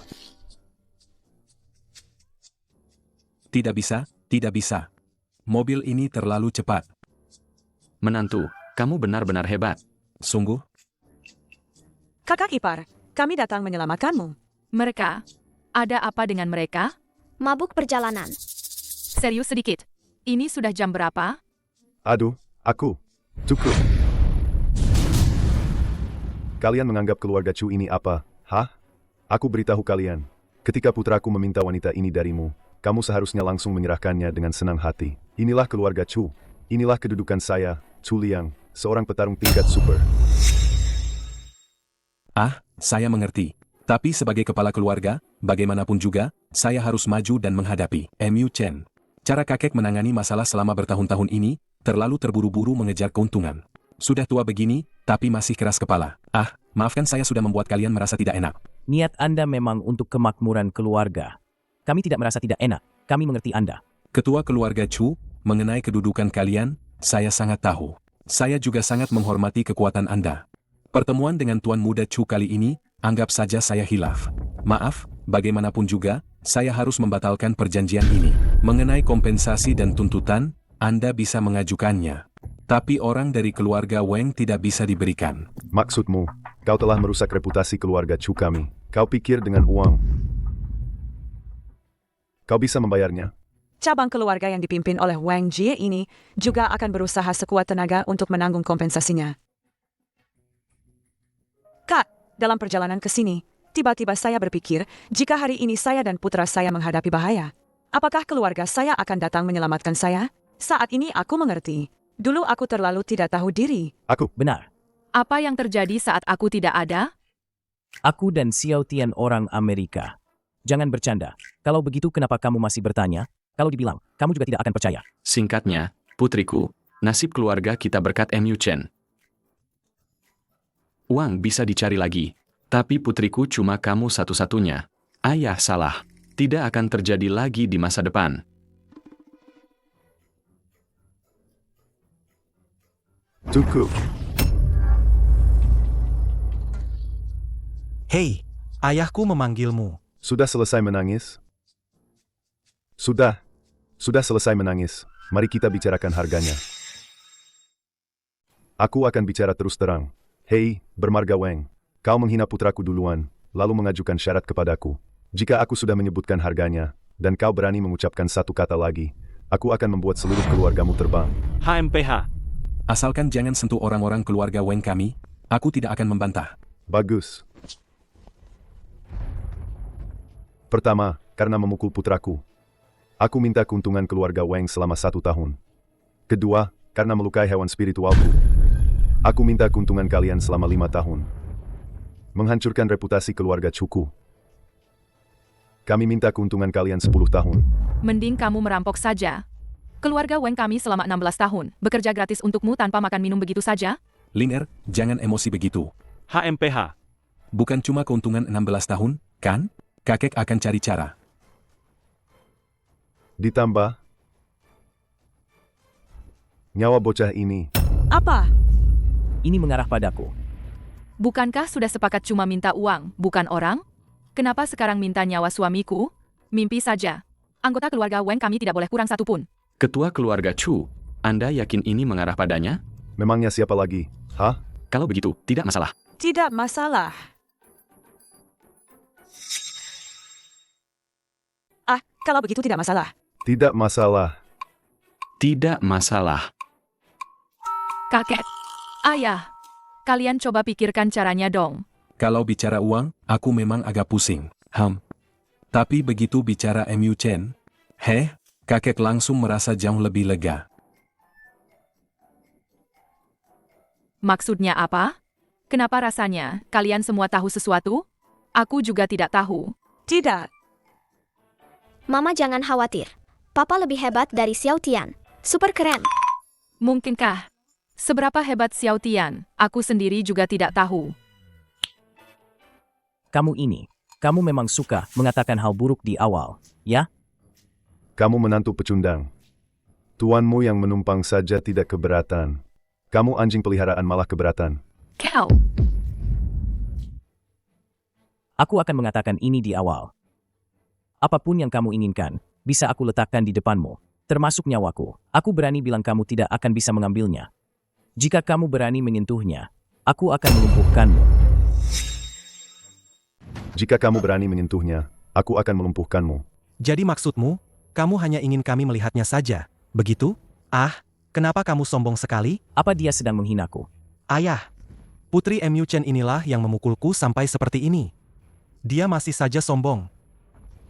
Tidak bisa. Mobil ini terlalu cepat. Menantu, kamu benar-benar hebat. Sungguh? Kakak ipar, kami datang menyelamatkanmu. Mereka? Ada apa dengan mereka? Mabuk perjalanan. Serius sedikit. Ini sudah jam berapa? Aduh, aku. Cukup. Kalian menganggap keluarga Chu ini apa? Hah? Aku beritahu kalian. Ketika putraku meminta wanita ini darimu, kamu seharusnya langsung menyerahkannya dengan senang hati. Inilah keluarga Chu. Inilah kedudukan saya, Chu Liang, seorang petarung tingkat super. Saya mengerti. Tapi sebagai kepala keluarga, bagaimanapun juga, saya harus maju dan menghadapi Mu Chen. Cara kakek menangani masalah selama bertahun-tahun ini, terlalu terburu-buru mengejar keuntungan. Sudah tua begini, tapi masih keras kepala. Maafkan saya sudah membuat kalian merasa tidak enak. Niat Anda memang untuk kemakmuran keluarga. Kami tidak merasa tidak enak. Kami mengerti Anda. Ketua keluarga Chu, mengenai kedudukan kalian, saya sangat tahu. Saya juga sangat menghormati kekuatan Anda. Pertemuan dengan Tuan Muda Chu kali ini, anggap saja saya hilaf. Maaf, bagaimanapun juga, saya harus membatalkan perjanjian ini. Mengenai kompensasi dan tuntutan, Anda bisa mengajukannya. Tapi orang dari keluarga Wang tidak bisa diberikan. Maksudmu, kau telah merusak reputasi keluarga Chu kami. Kau pikir dengan uang kau bisa membayarnya? Cabang keluarga yang dipimpin oleh Wang Jie ini juga akan berusaha sekuat tenaga untuk menanggung kompensasinya. Kak, dalam perjalanan ke sini, tiba-tiba saya berpikir, jika hari ini saya dan putra saya menghadapi bahaya, apakah keluarga saya akan datang menyelamatkan saya? Saat ini aku mengerti. Dulu aku terlalu tidak tahu diri. Benar. Apa yang terjadi saat aku tidak ada? Aku dan Xiao Tian orang Amerika. Jangan bercanda. Kalau begitu kenapa kamu masih bertanya? Kalau dibilang, kamu juga tidak akan percaya. Singkatnya, putriku, nasib keluarga kita berkat MU Chen. Uang bisa dicari lagi, tapi putriku cuma kamu satu-satunya. Ayah salah. Tidak akan terjadi lagi di masa depan. Cukup. Hei, ayahku memanggilmu. Sudah selesai menangis? Sudah selesai menangis. Mari kita bicarakan harganya. Aku akan bicara terus terang. Hei, bermarga Wang. Kau menghina putraku duluan, lalu mengajukan syarat kepadaku. Jika aku sudah menyebutkan harganya, dan kau berani mengucapkan satu kata lagi, aku akan membuat seluruh keluargamu terbang. HMPH. Asalkan jangan sentuh orang-orang keluarga Wang kami, aku tidak akan membantah. Bagus. Pertama, karena memukul putraku. Aku minta keuntungan keluarga Wang selama 1 tahun. Kedua, karena melukai hewan spiritualku. Aku minta keuntungan kalian selama 5 tahun. Menghancurkan reputasi keluarga Cuku. Kami minta keuntungan kalian 10 tahun. Mending kamu merampok saja. Keluarga Wang kami selama 16 tahun, bekerja gratis untukmu tanpa makan minum begitu saja? Liner, jangan emosi begitu. HMPH. Bukan cuma keuntungan 16 tahun, kan? Kakek akan cari cara. Ditambah nyawa bocah ini. Apa? Ini mengarah padaku. Bukankah sudah sepakat cuma minta uang, bukan orang? Kenapa sekarang minta nyawa suamiku? Mimpi saja. Anggota keluarga Wang kami tidak boleh kurang satupun. Ketua keluarga Chu, Anda yakin ini mengarah padanya? Memangnya siapa lagi? Hah? Kalau begitu, tidak masalah. Tidak masalah. Kalau begitu tidak masalah. Tidak masalah. Tidak masalah. Kakek, ayah, kalian coba pikirkan caranya dong. Kalau bicara uang, aku memang agak pusing. Tapi begitu bicara MU Chen, kakek langsung merasa jauh lebih lega. Maksudnya apa? Kenapa rasanya kalian semua tahu sesuatu? Aku juga tidak tahu. Tidak. Mama jangan khawatir. Papa lebih hebat dari Xiao Tian. Super keren. Mungkinkah? Seberapa hebat Xiao Tian? Aku sendiri juga tidak tahu. Kamu memang suka mengatakan hal buruk di awal, ya? Kamu menantu pecundang. Tuanmu yang menumpang saja tidak keberatan. Kamu anjing peliharaan malah keberatan. Kau. Aku akan mengatakan ini di awal. Apapun yang kamu inginkan, bisa aku letakkan di depanmu, termasuk nyawaku. Aku berani bilang kamu tidak akan bisa mengambilnya. Jika kamu berani menyentuhnya, aku akan melumpuhkanmu. Jika kamu berani menyentuhnya, aku akan melumpuhkanmu. Jadi maksudmu, kamu hanya ingin kami melihatnya saja, begitu? Kenapa kamu sombong sekali? Apa dia sedang menghinaku? Ayah, Putri MU Chen inilah yang memukulku sampai seperti ini. Dia masih saja sombong.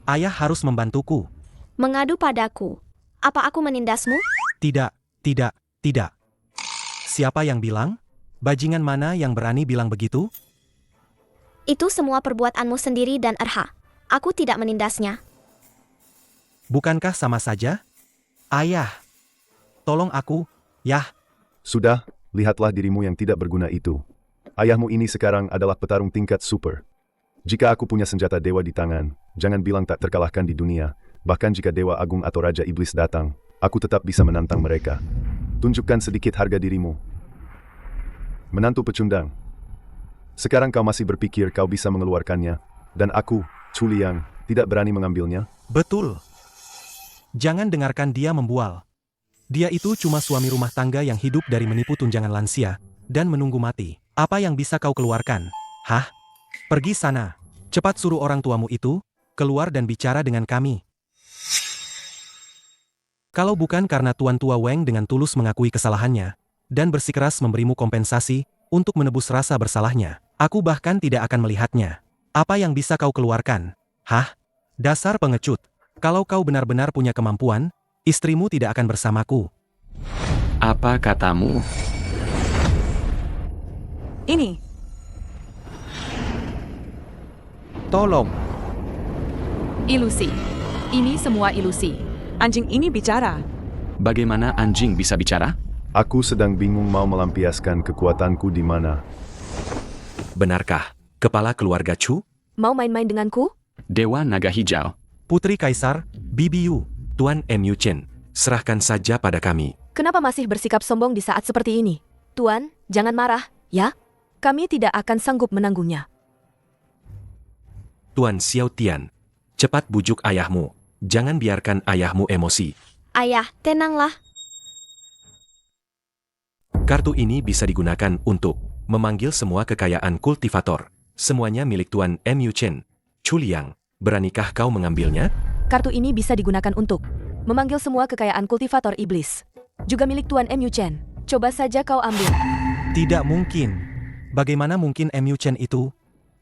Ayah harus membantuku. Mengadu padaku. Apa aku menindasmu? Tidak. Siapa yang bilang? Bajingan mana yang berani bilang begitu? Itu semua perbuatanmu sendiri dan Erha. Aku tidak menindasnya. Bukankah sama saja? Ayah, tolong aku, Yah. Sudah, lihatlah dirimu yang tidak berguna itu. Ayahmu ini sekarang adalah petarung tingkat super. Jika aku punya senjata dewa di tangan, jangan bilang tak terkalahkan di dunia. Bahkan jika Dewa Agung atau Raja Iblis datang, aku tetap bisa menantang mereka. Tunjukkan sedikit harga dirimu. Menantu pecundang. Sekarang kau masih berpikir kau bisa mengeluarkannya, dan aku, Chu Liang, tidak berani mengambilnya? Betul. Jangan dengarkan dia membual. Dia itu cuma suami rumah tangga yang hidup dari menipu tunjangan lansia, dan menunggu mati. Apa yang bisa kau keluarkan? Pergi sana. Cepat suruh orang tuamu itu keluar dan bicara dengan kami. Kalau bukan karena Tuan Tua Wang dengan tulus mengakui kesalahannya, dan bersikeras memberimu kompensasi untuk menebus rasa bersalahnya, aku bahkan tidak akan melihatnya. Apa yang bisa kau keluarkan? Dasar pengecut. Kalau kau benar-benar punya kemampuan, istrimu tidak akan bersamaku. Apa katamu? Ini. Tolong. Ilusi. Ini semua ilusi. anjing ini bicara. Bagaimana anjing bisa bicara? Aku sedang bingung mau melampiaskan kekuatanku di mana. Benarkah, kepala keluarga Chu? Mau main-main denganku? Dewa Naga Hijau. Putri Kaisar, BBU. Tuan MU Chen, serahkan saja pada kami. Kenapa masih bersikap sombong di saat seperti ini? Tuan, jangan marah, ya? Kami tidak akan sanggup menanggungnya. Tuan Xiao Tian, cepat bujuk ayahmu. Jangan biarkan ayahmu emosi. Ayah, tenanglah. Kartu ini bisa digunakan untuk memanggil semua kekayaan kultivator. Semuanya milik Tuan MU Chen. Chu Liang, beranikah kau mengambilnya? Kartu ini bisa digunakan untuk memanggil semua kekayaan kultivator iblis. Juga milik Tuan MU Chen. Coba saja kau ambil. Tidak mungkin. Bagaimana mungkin MU Chen itu?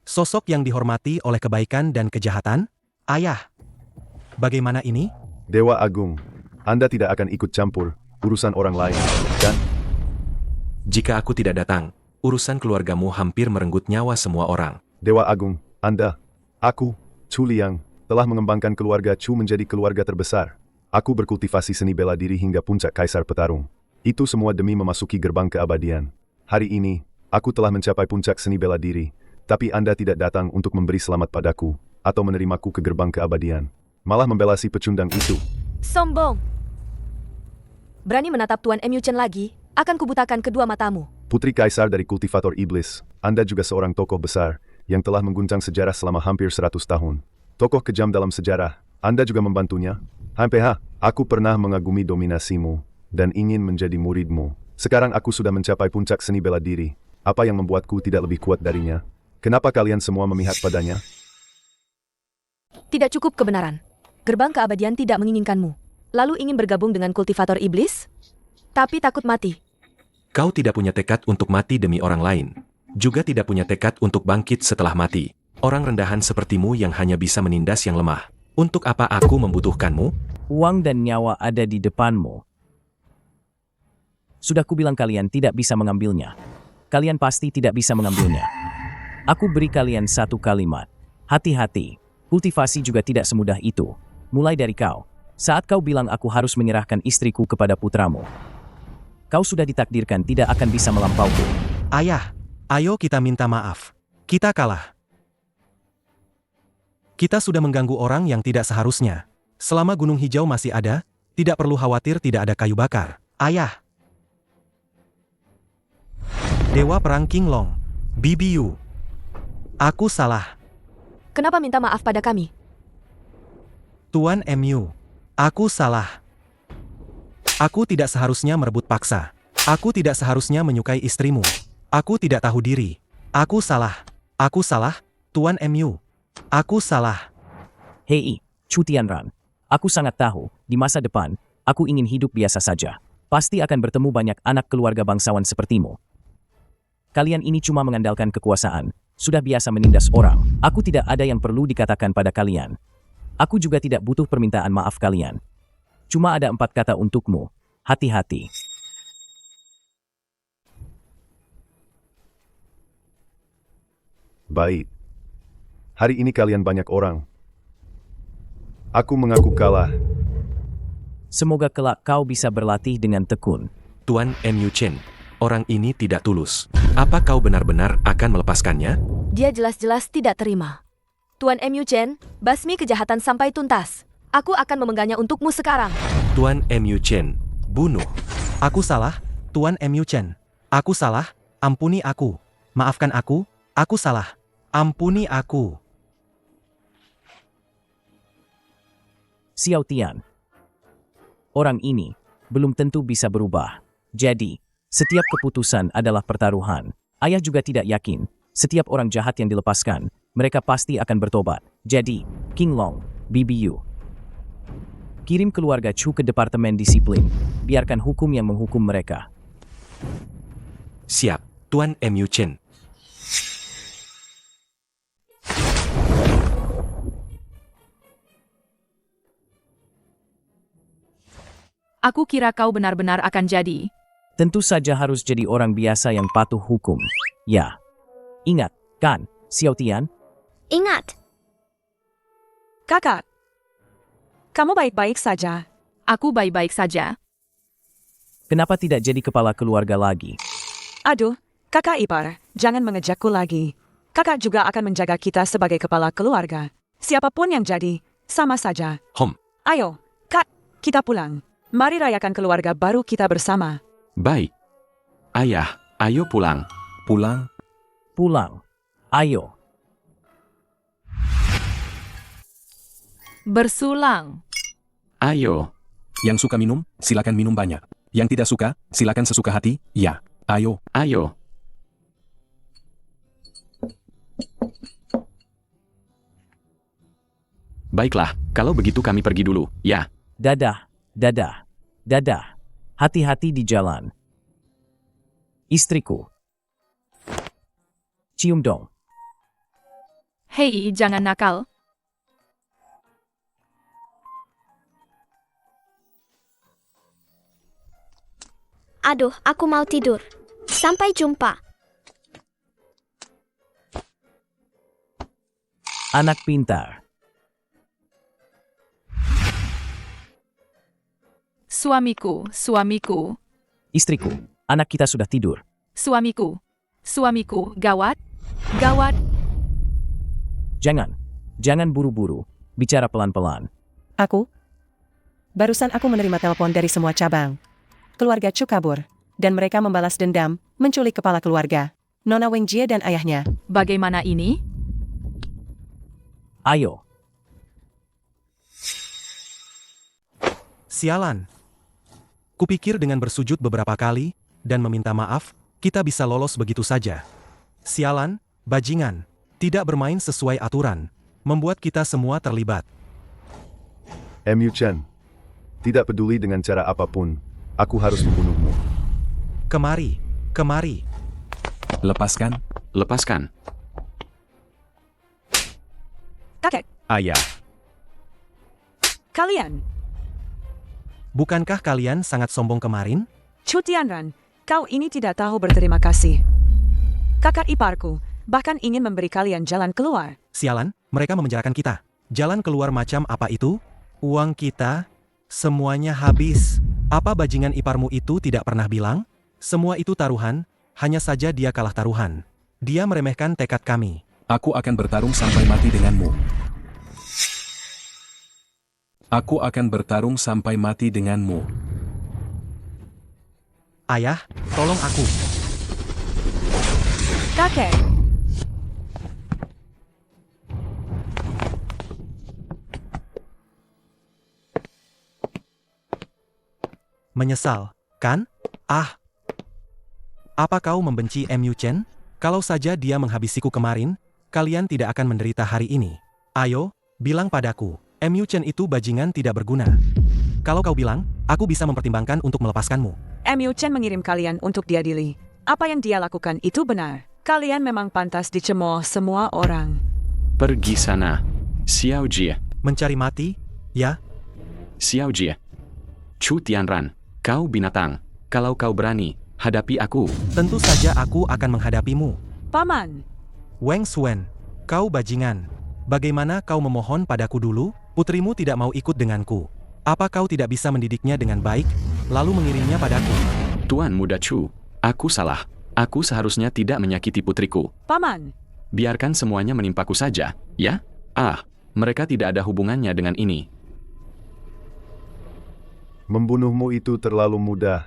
Sosok yang dihormati oleh kebaikan dan kejahatan? Ayah. Bagaimana ini? Dewa Agung, Anda tidak akan ikut campur urusan orang lain, kan? Jika aku tidak datang, urusan keluargamu hampir merenggut nyawa semua orang. Dewa Agung, Anda, aku, Chu Liang, telah mengembangkan keluarga Chu menjadi keluarga terbesar. Aku berkultivasi seni bela diri hingga puncak kaisar petarung. Itu semua demi memasuki gerbang keabadian. Hari ini, aku telah mencapai puncak seni bela diri, tapi Anda tidak datang untuk memberi selamat padaku, atau menerimaku ke gerbang keabadian. Malah membela si pecundang itu. Sombong! Berani menatap Tuan MU Chen lagi, akan kubutakan kedua matamu. Putri Kaisar dari kultivator iblis, Anda juga seorang tokoh besar, yang telah mengguncang sejarah selama hampir 100 tahun. Tokoh kejam dalam sejarah, Anda juga membantunya. HMPH, aku pernah mengagumi dominasimu, dan ingin menjadi muridmu. Sekarang aku sudah mencapai puncak seni bela diri. Apa yang membuatku tidak lebih kuat darinya? Kenapa kalian semua memihak padanya? Tidak cukup kebenaran. Gerbang keabadian tidak menginginkanmu. Lalu ingin bergabung dengan kultivator iblis? Tapi takut mati. Kau tidak punya tekad untuk mati demi orang lain. Juga tidak punya tekad untuk bangkit setelah mati. Orang rendahan sepertimu yang hanya bisa menindas yang lemah. Untuk apa aku membutuhkanmu? Uang dan nyawa ada di depanmu. Sudah kubilang kalian tidak bisa mengambilnya. Kalian pasti tidak bisa mengambilnya. Aku beri kalian satu kalimat. Hati-hati. Kultivasi juga tidak semudah itu. Mulai dari kau. Saat kau bilang aku harus menyerahkan istriku kepada putramu. Kau sudah ditakdirkan tidak akan bisa melampauku. Ayah, ayo kita minta maaf. Kita kalah. Kita sudah mengganggu orang yang tidak seharusnya. Selama Gunung Hijau masih ada, tidak perlu khawatir tidak ada kayu bakar. Ayah. Dewa Perang King Long. BBU. Aku salah. Kenapa minta maaf pada kami? Tuan MU. Aku salah. Aku tidak seharusnya merebut paksa. Aku tidak seharusnya menyukai istrimu. Aku tidak tahu diri. Aku salah. Aku salah, Tuan MU. Aku salah. Hei, Chu Tianran. Aku sangat tahu, di masa depan, aku ingin hidup biasa saja. Pasti akan bertemu banyak anak keluarga bangsawan sepertimu. Kalian ini cuma mengandalkan kekuasaan, sudah biasa menindas orang. Aku tidak ada yang perlu dikatakan pada kalian. Aku juga tidak butuh permintaan maaf kalian. Cuma ada 4 kata untukmu. Hati-hati. Baik. Hari ini kalian banyak orang. Aku mengaku kalah. Semoga kelak kau bisa berlatih dengan tekun. Tuan MU Chen, orang ini tidak tulus. Apa kau benar-benar akan melepaskannya? Dia jelas-jelas tidak terima. Tuan MU Chen, basmi kejahatan sampai tuntas. Aku akan memenggangnya untukmu sekarang. Tuan MU Chen, bunuh. Aku salah, Tuan MU Chen. Aku salah, ampuni aku. Maafkan aku salah. Ampuni aku. Xiao Tian. Orang ini belum tentu bisa berubah. Jadi, setiap keputusan adalah pertaruhan. Ayah juga tidak yakin. Setiap orang jahat yang dilepaskan, mereka pasti akan bertobat. Jadi, King Long, BBU. Kirim keluarga Chu ke Departemen Disiplin. Biarkan hukum yang menghukum mereka. Siap, Tuan MU Chen. Aku kira kau benar-benar akan jadi. Tentu saja harus jadi orang biasa yang patuh hukum. Ya. Ingat, kan, Xiao Tian? Ingat. Kakak, kamu baik-baik saja. Aku baik-baik saja. Kenapa tidak jadi kepala keluarga lagi? Aduh, kakak ipar, jangan mengejakku lagi. Kakak juga akan menjaga kita sebagai kepala keluarga. Siapapun yang jadi, sama saja. Ayo, Kak, kita pulang. Mari rayakan keluarga baru kita bersama. Baik. Ayah, ayo pulang. Pulang? Pulang. Ayo. Bersulang. Ayo. Yang suka minum, silakan minum banyak. Yang tidak suka, silakan sesuka hati, ya. Ayo. Ayo. Baiklah, kalau begitu kami pergi dulu, ya. Dadah, dadah, dadah. Hati-hati di jalan. Istriku. Cium dong. Hei, jangan nakal. Aduh, aku mau tidur. Sampai jumpa. Anak pintar. Suamiku, suamiku, Istriku, anak kita sudah tidur. suamiku, suamiku, gawat, gawat. Jangan buru-buru. Bicara pelan-pelan. Aku? Barusan aku menerima telepon dari semua cabang. Keluarga Chu kabur, dan mereka membalas dendam, menculik kepala keluarga, Nona Weng Jie dan ayahnya. Bagaimana ini? Ayo. Sialan. Kupikir dengan bersujud beberapa kali, dan meminta maaf, kita bisa lolos begitu saja. Sialan, bajingan. Tidak bermain sesuai aturan. Membuat kita semua terlibat. MU Chen. Tidak peduli dengan cara apapun, aku harus membunuhmu. Kemari, kemari. Lepaskan. Lepaskan. Kakek, Ayah. kalian. Bukankah kalian sangat sombong kemarin? Chu Tianran, kau ini tidak tahu berterima kasih. Kakak iparku, bahkan ingin memberi kalian jalan keluar. Sialan, mereka memenjarakan kita. Jalan keluar macam apa itu? Uang kita, semuanya habis. Apa bajingan iparmu itu tidak pernah bilang? Semua itu taruhan, hanya saja dia kalah taruhan. Dia meremehkan tekad kami. Aku akan bertarung sampai mati denganmu. Aku akan bertarung sampai mati denganmu. Ayah, tolong aku. Kakek, Menyesal, kan? Ah. Apa kau membenci MU Chen? Kalau saja dia menghabisiku kemarin, kalian tidak akan menderita hari ini. Ayo, bilang padaku, MU Chen itu bajingan tidak berguna. Kalau kau bilang, aku bisa mempertimbangkan untuk melepaskanmu. MU Chen mengirim kalian untuk diadili. Apa yang dia lakukan itu benar. Kalian memang pantas dicemooh semua orang. Pergi sana. Xiao Jie. Mencari mati? Ya? Xiao Jie. Chu Tianran, kau binatang. Kalau kau berani, hadapi aku. Tentu saja aku akan menghadapimu. Paman, Wang Suen, kau bajingan. Bagaimana kau memohon padaku dulu? Putrimu tidak mau ikut denganku. Apa kau tidak bisa mendidiknya dengan baik, lalu mengirimnya padaku? Tuan Muda Chu, aku salah. Aku seharusnya tidak menyakiti putriku. Paman, Biarkan semuanya menimpaku saja, ya? Ah, mereka tidak ada hubungannya dengan ini. Membunuhmu itu terlalu mudah.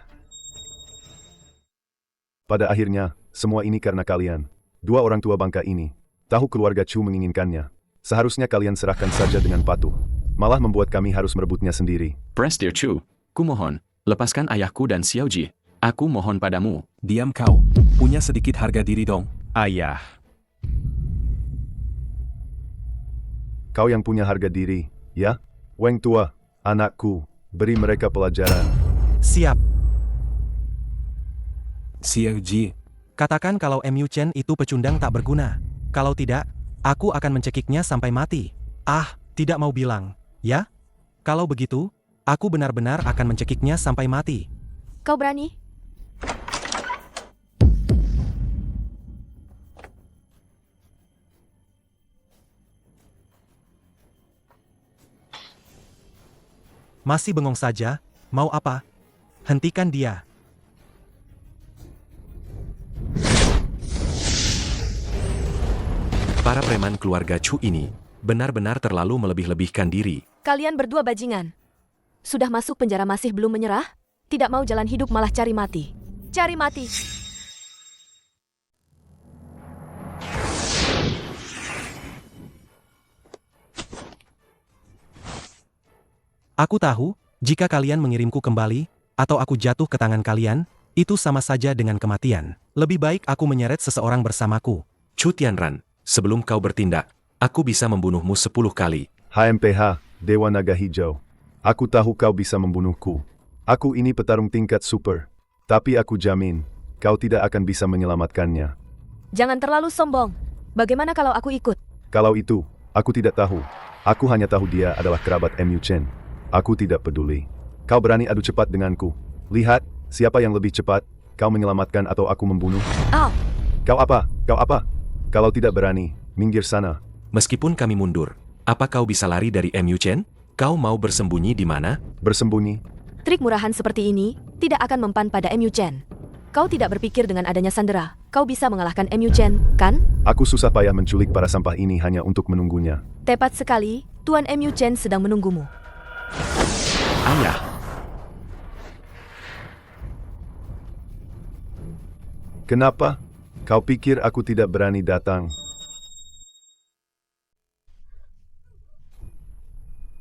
Pada akhirnya, semua ini karena kalian. Dua orang tua bangka ini. Tahu keluarga Chu menginginkannya. Seharusnya kalian serahkan saja dengan patuh. Malah membuat kami harus merebutnya sendiri. Prestir Chu, kumohon, lepaskan ayahku dan Xiao Ji. Aku mohon padamu. Diam kau. Punya sedikit harga diri dong. Ayah. Kau yang punya harga diri, ya? Weng tua, anakku, beri mereka pelajaran. Siap. Xiao Ji. Katakan kalau MU Chen itu pecundang tak berguna. Kalau tidak, aku akan mencekiknya sampai mati. Ah, tidak mau bilang, ya? Kalau begitu, aku benar-benar akan mencekiknya sampai mati. Kau berani? Masih bengong saja? Mau apa? Hentikan dia. Para preman keluarga Chu ini benar-benar terlalu melebih-lebihkan diri. Kalian berdua bajingan. Sudah masuk penjara masih belum menyerah? Tidak mau jalan hidup malah cari mati. Cari mati. Aku tahu, jika kalian mengirimku kembali, atau aku jatuh ke tangan kalian, itu sama saja dengan kematian. Lebih baik aku menyeret seseorang bersamaku. Chu Tianran, sebelum kau bertindak, aku bisa membunuhmu 10 kali. HMPH, Dewa Naga Hijau. Aku tahu kau bisa membunuhku. Aku ini petarung tingkat super. Tapi aku jamin, kau tidak akan bisa menyelamatkannya. Jangan terlalu sombong. Bagaimana kalau aku ikut? Kalau itu, aku tidak tahu. Aku hanya tahu dia adalah kerabat MU Chen. Aku tidak peduli. Kau berani adu cepat denganku. Lihat, siapa yang lebih cepat, kau menyelamatkan atau aku membunuh? Au! Kau apa? Kau apa? Kalau tidak berani, minggir sana. Meskipun kami mundur, apa kau bisa lari dari MU Chen? Kau mau bersembunyi di mana? Bersembunyi? Trik murahan seperti ini tidak akan mempan pada MU Chen. Kau tidak berpikir dengan adanya Sandera, kau bisa mengalahkan MU Chen, kan? Aku susah payah menculik para sampah ini hanya untuk menunggunya. Tepat sekali, Tuan MU Chen sedang menunggumu. Ayah. Kenapa? Kau pikir aku tidak berani datang?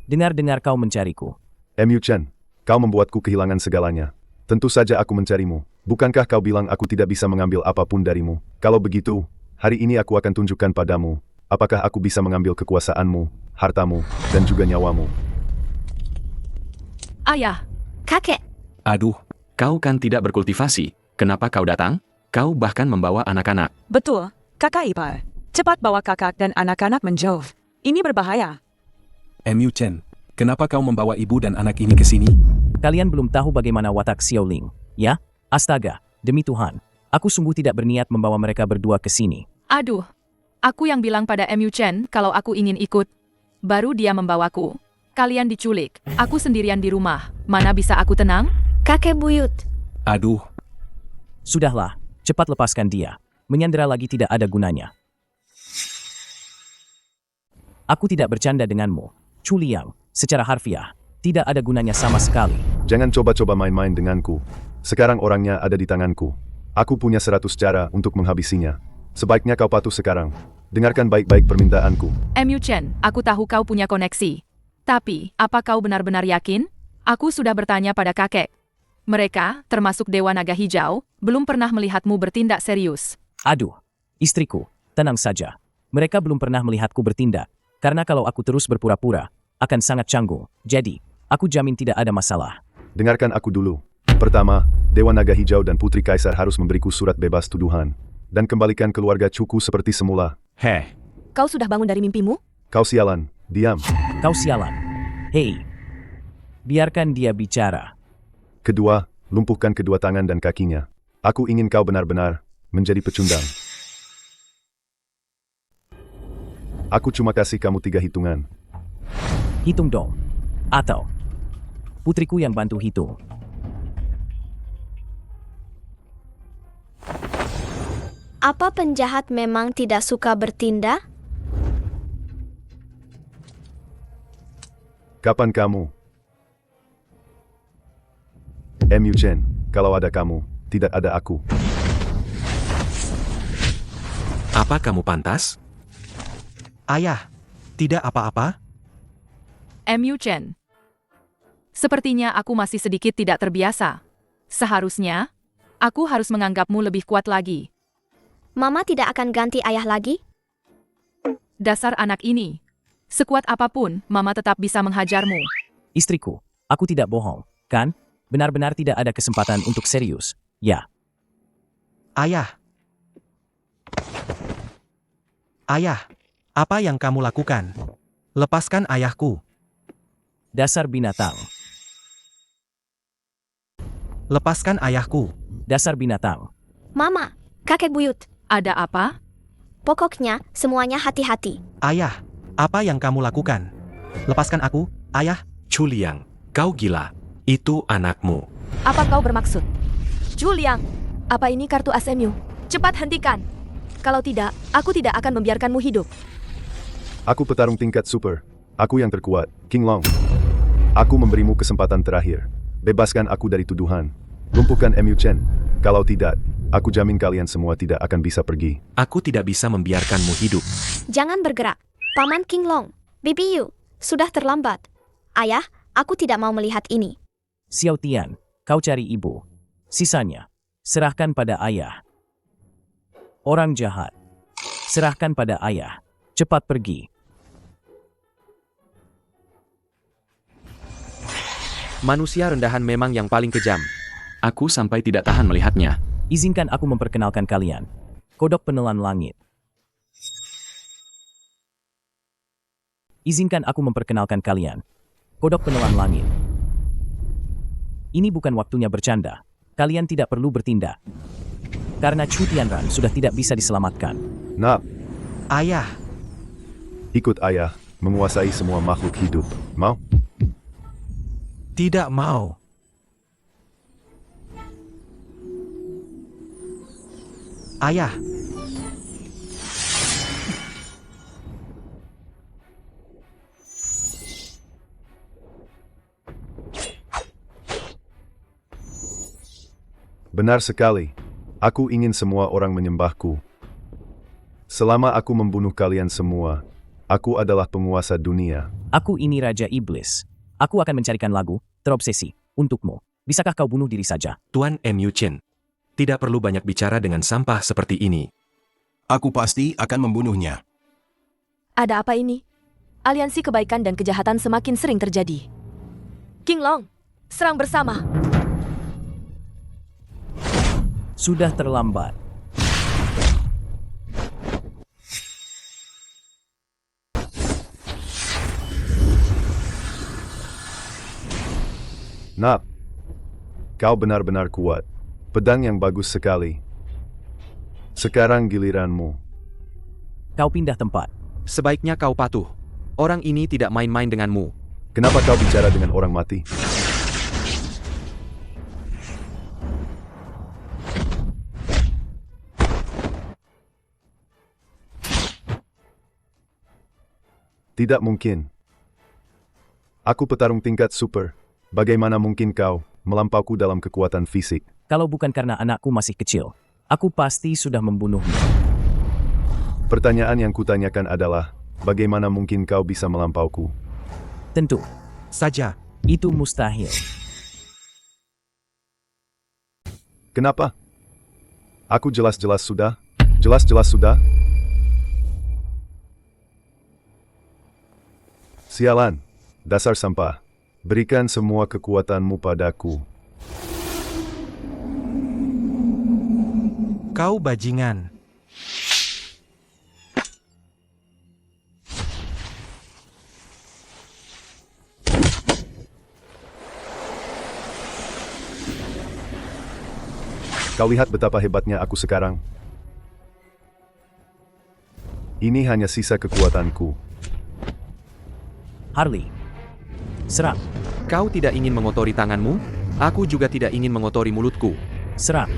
Dengar-dengar kau mencariku. MU Chen, kau membuatku kehilangan segalanya. Tentu saja aku mencarimu. Bukankah kau bilang aku tidak bisa mengambil apapun darimu? Kalau begitu, hari ini aku akan tunjukkan padamu, apakah aku bisa mengambil kekuasaanmu, hartamu, dan juga nyawamu. Ayah. Kakek. Aduh, kau kan tidak berkultivasi. Kenapa kau datang? Kau bahkan membawa anak-anak. Betul, kakak ipar. Cepat bawa kakak dan anak-anak menjauh. Ini berbahaya. MU Chen, kenapa kau membawa ibu dan anak ini ke sini? Kalian belum tahu bagaimana watak Xiao Ling, ya? Astaga, demi Tuhan, aku sungguh tidak berniat membawa mereka berdua ke sini. Aduh, aku yang bilang pada MU Chen kalau aku ingin ikut. Baru dia membawaku. Kalian diculik, aku sendirian di rumah. Mana bisa aku tenang? Kakek buyut. Aduh. Sudahlah, cepat lepaskan dia. Menyandera lagi tidak ada gunanya. Aku tidak bercanda denganmu, Chu Liang, secara harfiah. Tidak ada gunanya sama sekali. Jangan coba-coba main-main denganku. Sekarang orangnya ada di tanganku. Aku punya 100 cara untuk menghabisinya. Sebaiknya kau patuh sekarang. Dengarkan baik-baik permintaanku. MU Chen, aku tahu kau punya koneksi. Tapi, apa kau benar-benar yakin? Aku sudah bertanya pada kakek. Mereka, termasuk Dewa Naga Hijau, belum pernah melihatmu bertindak serius. Aduh, istriku, tenang saja. Mereka belum pernah melihatku bertindak. Karena kalau aku terus berpura-pura, akan sangat canggung. Jadi, aku jamin tidak ada masalah. Dengarkan aku dulu. Pertama, Dewa Naga Hijau dan Putri Kaisar harus memberiku surat bebas tuduhan. Dan kembalikan keluarga Chuku seperti semula. Heh. Kau sudah bangun dari mimpimu? Kau sialan, diam. Kau sialan. Hei, biarkan dia bicara. Kedua, lumpuhkan kedua tangan dan kakinya. Aku ingin kau benar-benar menjadi pecundang. Aku cuma kasih kamu 3 hitungan. Hitung dong. Atau, putriku yang bantu hitung. Apa penjahat memang tidak suka bertindak? Kapan kamu? MU Chen, kalau ada kamu, tidak ada aku. Apa kamu pantas? Ayah, tidak apa-apa? MU Chen. Sepertinya aku masih sedikit tidak terbiasa. Seharusnya, aku harus menganggapmu lebih kuat lagi. Mama tidak akan ganti ayah lagi? Dasar anak ini. Sekuat apapun, Mama tetap bisa menghajarmu. Istriku, aku tidak bohong, kan? Benar-benar tidak ada kesempatan untuk serius, ya? Ayah. Ayah, apa yang kamu lakukan? Lepaskan ayahku. Dasar binatang. Lepaskan ayahku. Dasar binatang. Mama, kakek buyut. Ada apa? Pokoknya, semuanya hati-hati. Ayah, apa yang kamu lakukan? Lepaskan aku, ayah. Chu Liang, Kau gila. Itu anakmu. Apa kau bermaksud? Juliang, apa ini kartu ASMU? Cepat hentikan. Kalau tidak, aku tidak akan membiarkanmu hidup. Aku petarung tingkat super. Aku yang terkuat, King Long. Aku memberimu kesempatan terakhir. Bebaskan aku dari tuduhan. Lumpuhkan MU Chen. Kalau tidak, aku jamin kalian semua tidak akan bisa pergi. Aku tidak bisa membiarkanmu hidup. Jangan bergerak. Paman King Long, Bibi Yu, sudah terlambat. Ayah, aku tidak mau melihat ini. Xiao Tian, kau cari ibu. Sisanya, serahkan pada ayah. Orang jahat, serahkan pada ayah. Cepat pergi. Manusia rendahan memang yang paling kejam. Aku sampai tidak tahan melihatnya. Izinkan aku memperkenalkan kalian. Kodok Penelan Langit. Izinkan aku memperkenalkan kalian. Kodok Penelan Langit. Ini bukan waktunya bercanda. Kalian tidak perlu bertindak. Karena Chu Tianran sudah tidak bisa diselamatkan. Nap, Ayah, ikut ayah, menguasai semua makhluk hidup. Mau? tidak mau. Ayah, Benar sekali. Aku ingin semua orang menyembahku. Selama aku membunuh kalian semua, aku adalah penguasa dunia. Aku ini Raja Iblis. Aku akan mencarikan lagu, terobsesi, untukmu. Bisakah kau bunuh diri saja? Tuan MU Chen. Tidak perlu banyak bicara dengan sampah seperti ini. Aku pasti akan membunuhnya. Ada apa ini? Aliansi kebaikan dan kejahatan semakin sering terjadi. King Long, serang bersama. Sudah terlambat. Nap, kau benar-benar kuat. Pedang yang bagus sekali. Sekarang giliranmu. Kau pindah tempat. Sebaiknya kau patuh. Orang ini tidak main-main denganmu. Kenapa kau bicara dengan orang mati? Tidak mungkin. Aku petarung tingkat super. Bagaimana mungkin kau melampauku dalam kekuatan fisik? Kalau bukan karena anakku masih kecil, aku pasti sudah membunuhmu. Pertanyaan yang kutanyakan adalah, bagaimana mungkin kau bisa melampauku? Tentu saja. Itu mustahil. Kenapa? Aku jelas-jelas sudah. Jelas-jelas sudah. Sialan, dasar sampah. Berikan semua kekuatanmu padaku. Kau bajingan. Kau lihat betapa hebatnya aku sekarang. Ini hanya sisa kekuatanku. Harley, serang. Kau tidak ingin mengotori tanganmu? Aku juga tidak ingin mengotori mulutku. Serang.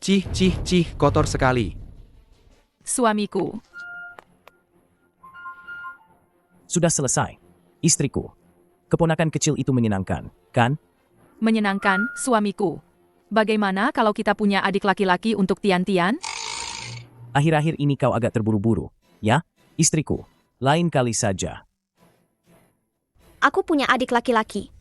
Cih, cih, cih, kotor sekali. Suamiku. Sudah selesai. Istriku. Keponakan kecil itu menyenangkan, kan? Menyenangkan, suamiku. Bagaimana kalau kita punya adik laki-laki untuk Tian-Tian? Akhir-akhir ini kau agak terburu-buru, ya? Istriku, lain kali saja. Aku punya adik laki-laki.